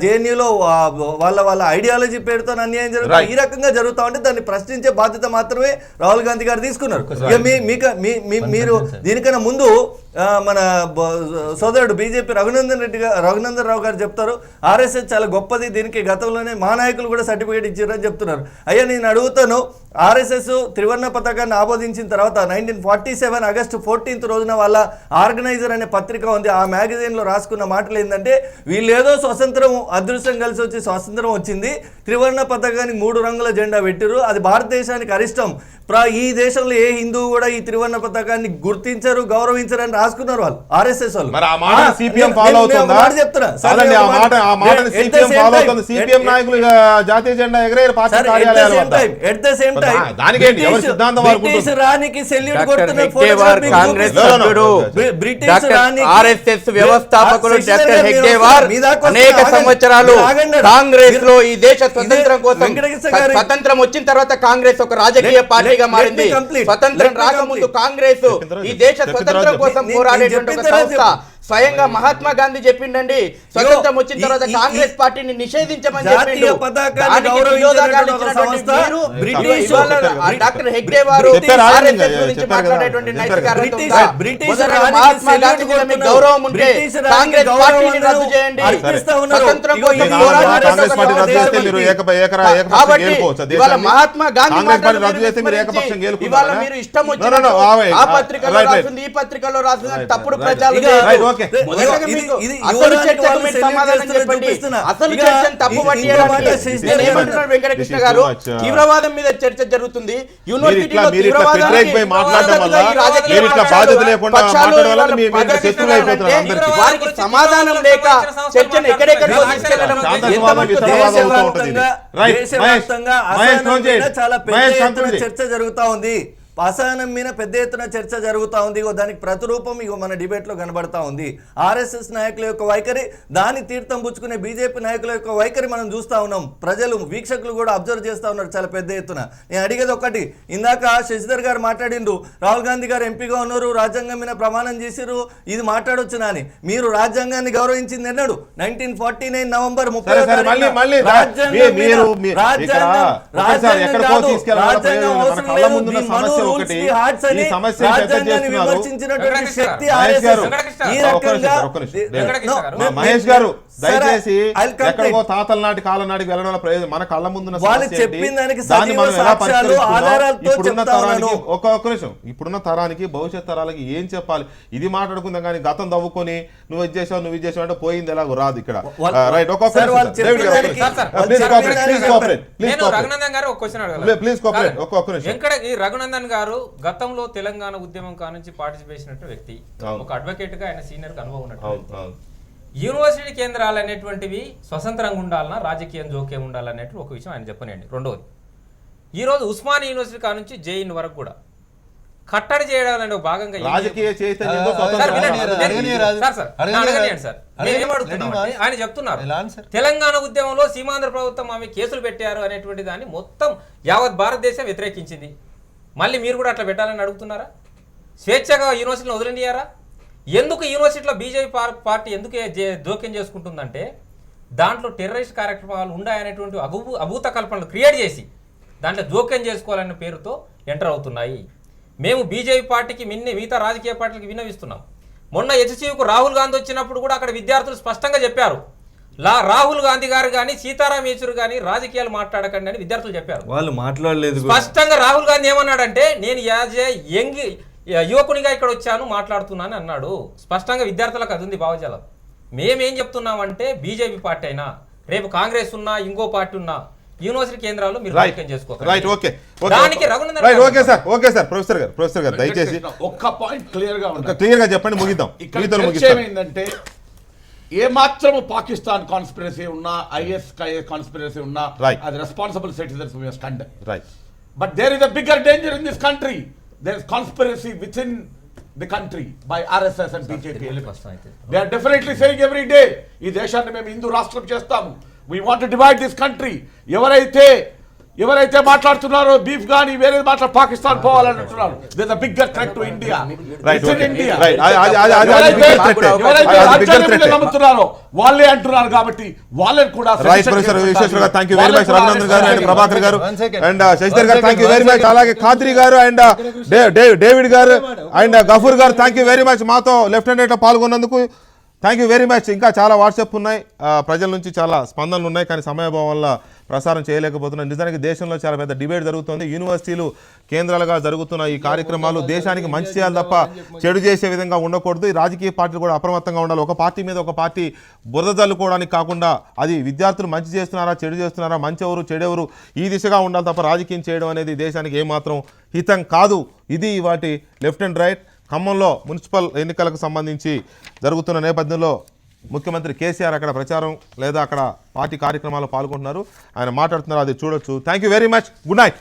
జేఎన్యూలో వాళ్ళ ఐడియాలజీ పేరుతో అన్యాయం జరుగుతుంది. ఈ రకంగా జరుగుతూ ఉంటే దాన్ని ప్రశ్నించే బాధ్యత మాత్రమే రాహుల్ గాంధీ గారు తీసుకున్నారు. మీరు దీనికన్నా ముందు మన సోదరుడు బీజేపీ రఘునందన్ రావు గారు చెప్తారు, ఆర్ఎస్ఎస్ చాలా గొప్పది, దీనికి గతంలోనే మా నాయకులు కూడా సర్టిఫికేట్ ఇచ్చారని చెప్తున్నారు. అయ్యా నేను అడుగుతాను, ఆర్ఎస్ఎస్ త్రివర్ణ పతాకాన్ని ఆమోదించిన తర్వాత 1947 ఆగస్టు 14 రోజున వాళ్ళ ఆర్గనైజర్ అనే పత్రిక ఉంది. ఆ మ్యాగజైన్లో రాసుకున్న మాటలు ఏంటంటే, వీళ్ళేదో స్వతంత్రం అదృష్టం కలిసి వచ్చి స్వాతంత్రం వచ్చింది, త్రివర్ణ పతాకానికి 3 రంగుల జెండా పెట్టిరు, అది భారతదేశానికి అరిష్టం, ఈ దేశంలో ఏ హిందువు కూడా ఈ త్రివర్ణ పతాకాన్ని గుర్తించరు, గౌరవించరు అని రాసుకున్నారు వాళ్ళు, ఆర్ఎస్ఎస్ వాళ్ళు. ఆర్ఎస్ఎస్ వ్యవస్థాపకులు డాక్టర్ హెగ్డేవార్ అనేక సంవత్సరాలు కాంగ్రెస్ లో ఈ దేశ స్వతంత్రం కోసం, స్వతంత్రం వచ్చిన తర్వాత కాంగ్రెస్ ఒక రాజకీయ పార్టీగా మారింది. స్వతంత్రం రాకముందు కాంగ్రెస్ ఈ దేశ స్వతంత్రం కోసం పోరాడేటువంటి ఒక సంస్థ. స్వయంగా మహాత్మా గాంధీ చెప్పిండండి, స్వతంత్రం వచ్చిన తర్వాత కాంగ్రెస్ పార్టీని నిషేధించమని చెప్పిండు. డాక్టర్ హెగ్డే వారు గురించి మాట్లాడేటువంటి నైతిక మహాత్మా గాంధీ మీద మీకు గౌరవం ఉంటే కాంగ్రెస్ పార్టీని రద్దు చేయండి. స్వతంత్రం కోసం కాబట్టి ఇవాళ మహాత్మా గాంధీ ఇవాళ మీరు ఇష్టం వచ్చిన ఆ పత్రికలో రాస్తుంది, ఈ పత్రికలో రాస్తుంది, తప్పుడు ప్రచారం. అసలు చర్చకు మీరు సమాధానం చెప్పండి. అసలు చర్చను తప్పుపట్టి ఏమంటున్నారు వెంకటకృష్ణ గారు? తీవ్రవాదం మీద చర్చ జరుగుతుంది. యూనివర్సిటీలో వారికి సమాధానం లేక చర్చను ఎక్కడెక్కడికో తీసుకెళ్లడం చాలా పెద్ద ఎత్తున చర్చ జరుగుతా ఉంది. అసహనం మీద పెద్ద ఎత్తున చర్చ జరుగుతూ ఉంది. దానికి ప్రతిరూపం మన డిబేట్లో కనబడతా ఉంది. ఆర్ఎస్ఎస్ నాయకుల యొక్క వైఖరి, దాన్ని తీర్థం పుచ్చుకునే బీజేపీ నాయకుల యొక్క వైఖరి మనం చూస్తూ ఉన్నాం. ప్రజలు, వీక్షకులు కూడా అబ్జర్వ్ చేస్తూ ఉన్నారు చాలా పెద్ద ఎత్తున. నేను అడిగేది ఒకటి, ఇందాక శశిధర్ గారు మాట్లాడిండ్రు, రాహుల్ గాంధీ గారు ఎంపీగా ఉన్నారు, రాజ్యాంగం మీద ప్రమాణం చేసిరు, ఇది మాట్లాడొచ్చునా అని. మీరు రాజ్యాంగాన్ని గౌరవించింది ఎన్నాడు? 1949 నవంబర్ 30 మహేష్ గారు దయచేసి ఎక్కడికో తాతల నాటి కాలం నాటికి వెళ్ళడం ప్రయోజనం, మన కళ్ళ ముందున్న ఇప్పుడున్న తరానికి భవిష్యత్ తరాలకి ఏం చెప్పాలి, ఇది మాట్లాడుకుందాం కానీ గతం తవ్వుకొని నువ్వు ఇది చేసావు నువ్వు ఇది చేసావు అంటే పోయింది ఎలాగో రాదు ఇక్కడ. రైట్, రఘునందన్ గారు గతంలో తెలంగాణ ఉద్యమం కానుంచి పార్టిసిపేట్ చేసినట్టు వ్యక్తి, ఒక అడ్వకేట్ గా ఆయన సీనియర్ అనుభవం ఉన్నట్టు. యూనివర్సిటీ కేంద్రాలు అనేటువంటివి స్వతంత్రంగా ఉండాలన్నా రాజకీయం జోక్యం ఉండాలనేటువంటి ఒక విషయం ఆయన చెప్పనండి. రెండోది, ఈరోజు ఉస్మానియా యూనివర్సిటీ కానుంచి జేఎన్ వరకు కూడా కట్టడి చేయడం అనే భాగంగా ఆయన చెప్తున్నారు తెలంగాణ ఉద్యమంలో సీమాంధ్ర ప్రభుత్వం ఆమె కేసులు పెట్టారు అనేటువంటి దాన్ని మొత్తం యావత్ భారతదేశం వ్యతిరేకించింది. మళ్ళీ మీరు కూడా అట్లా పెట్టాలని అడుగుతున్నారా? స్వేచ్ఛగా యూనివర్సిటీలో వదిలిండియారా? ఎందుకు యూనివర్సిటీలో బీజేపీ పార్టీ ఎందుకు జోక్యం చేసుకుంటుందంటే, దాంట్లో టెర్రరిస్ట్ కార్యక్రమాలు ఉన్నాయనేటువంటి అభూత కల్పనలు క్రియేట్ చేసి దాంట్లో జోక్యం చేసుకోవాలనే పేరుతో ఎంటర్ అవుతున్నాయి. మేము బీజేపీ పార్టీకి మిగతా రాజకీయ పార్టీలకు విన్నవిస్తున్నాం, మొన్న హెచ్సియుకు రాహుల్ గాంధీ వచ్చినప్పుడు కూడా అక్కడ విద్యార్థులు స్పష్టంగా చెప్పారు, రాహుల్ గాంధీ గారు కానీ సీతారాం యేచూరి కానీ రాజకీయాలు మాట్లాడకండి అని విద్యార్థులు చెప్పారు. వాళ్ళు మాట్లాడలేదు. స్పష్టంగా రాహుల్ గాంధీ ఏమన్నాడంటే, నేను యాజ్ ఏ యంగ్ యువకునిగా ఇక్కడ వచ్చాను మాట్లాడుతున్నాను అన్నాడు. స్పష్టంగా విద్యార్థులకు అది ఉంది భావజాలం. మేమేం చెప్తున్నామంటే బీజేపీ పార్టీ అయినా రేపు కాంగ్రెస్ ఉన్నా ఇంకో పార్టీ ఉన్నా యూనివర్సిటీ కేంద్రాలు మీరు రాజకీయం చేసుకోవాలి. దానికి ఓకే సార్ ప్రొఫెసర్ గారు దయచేసి ఒక్క పాయింట్ క్లియర్ గా చెప్పండి, ముగిద్దాం. ఏమైందంటే ఏ మాత్రము పాకిస్తాన్ కాన్స్పిరసీ ఉన్నా, ISIS కాన్స్పిరసీ ఉన్నా, అది responsible citizens we must condemn. Right. But there is a bigger danger in this country. There is conspiracy with in the country by RSS and BJP elements. They are definitely saying every day, ఈ దేశాన్ని మేము హిందూ రాష్ట్రం చేస్తాము, we want to divide this country. ఎవరైతే మాట్లాడుతున్నారో beef గానీ వేరే మాట్లాడు పాకిస్తాన్ పోవాలని అంటున్నారు. There is a bigger threat to India. Right, in India. Right. ఎవరైతే రాజ్యాంగం నమ్ముతున్నారో వాళ్ళే అంటున్నారు కాబట్టి వాళ్ళని కూడా. రైట్ ప్రొఫెసర్ విశ్వేశ్వర్ గారు, thank you very much. Raghunandan గారు అండ్ ప్రభాకర్ గారు అండ్ శశిధర్ గారు, థ్యాంక్ యూ వెరీ మచ్. అలాగే Khadri garu and David garu and Gafoor garu, thank you very much మాతో లెఫ్ట్ హ్యాండ్ పాల్గొన్నందుకు. Thank you very much. ఇంకా చాలా వాట్సాప్ ఉన్నాయి, ప్రజల నుంచి చాలా స్పందనలు ఉన్నాయి, కానీ సమయభావం వల్ల ప్రసారం చేయలేకపోతున్నాం. నిజానికి దేశంలో చాలా పెద్ద డిబేట్ జరుగుతుంది. యూనివర్సిటీలు కేంద్రాలుగా జరుగుతున్న ఈ కార్యక్రమాలు దేశానికి మంచి చేయాలి తప్ప చెడు చేసే విధంగా ఉండకూడదు. ఈ రాజకీయ పార్టీలు కూడా అప్రమత్తంగా ఉండాలి. ఒక పార్టీ మీద ఒక పార్టీ బురద జల్లుకోవడానికి కాకుండా అది విద్యార్థులు మంచి చేస్తున్నారా చెడు చేస్తున్నారా, మంచి ఎవరు చెడెవరు, ఈ దిశగా ఉండాలి తప్ప రాజకీయం చేయడం అనేది దేశానికి ఏమాత్రం హితం కాదు. ఇది వాటి లెఫ్ట్ అండ్ రైట్. ఖమ్మంలో మున్సిపల్ ఎన్నికలకు సంబంధించి జరుగుతున్న నేపథ్యంలో ముఖ్యమంత్రి కేసీఆర్ అక్కడ ప్రచారం లేదా అక్కడ పార్టీ కార్యక్రమాల్లో పాల్గొంటున్నారు. ఆయన మాట్లాడుతున్నారు, అది చూడొచ్చు. Thank you very much. Good night.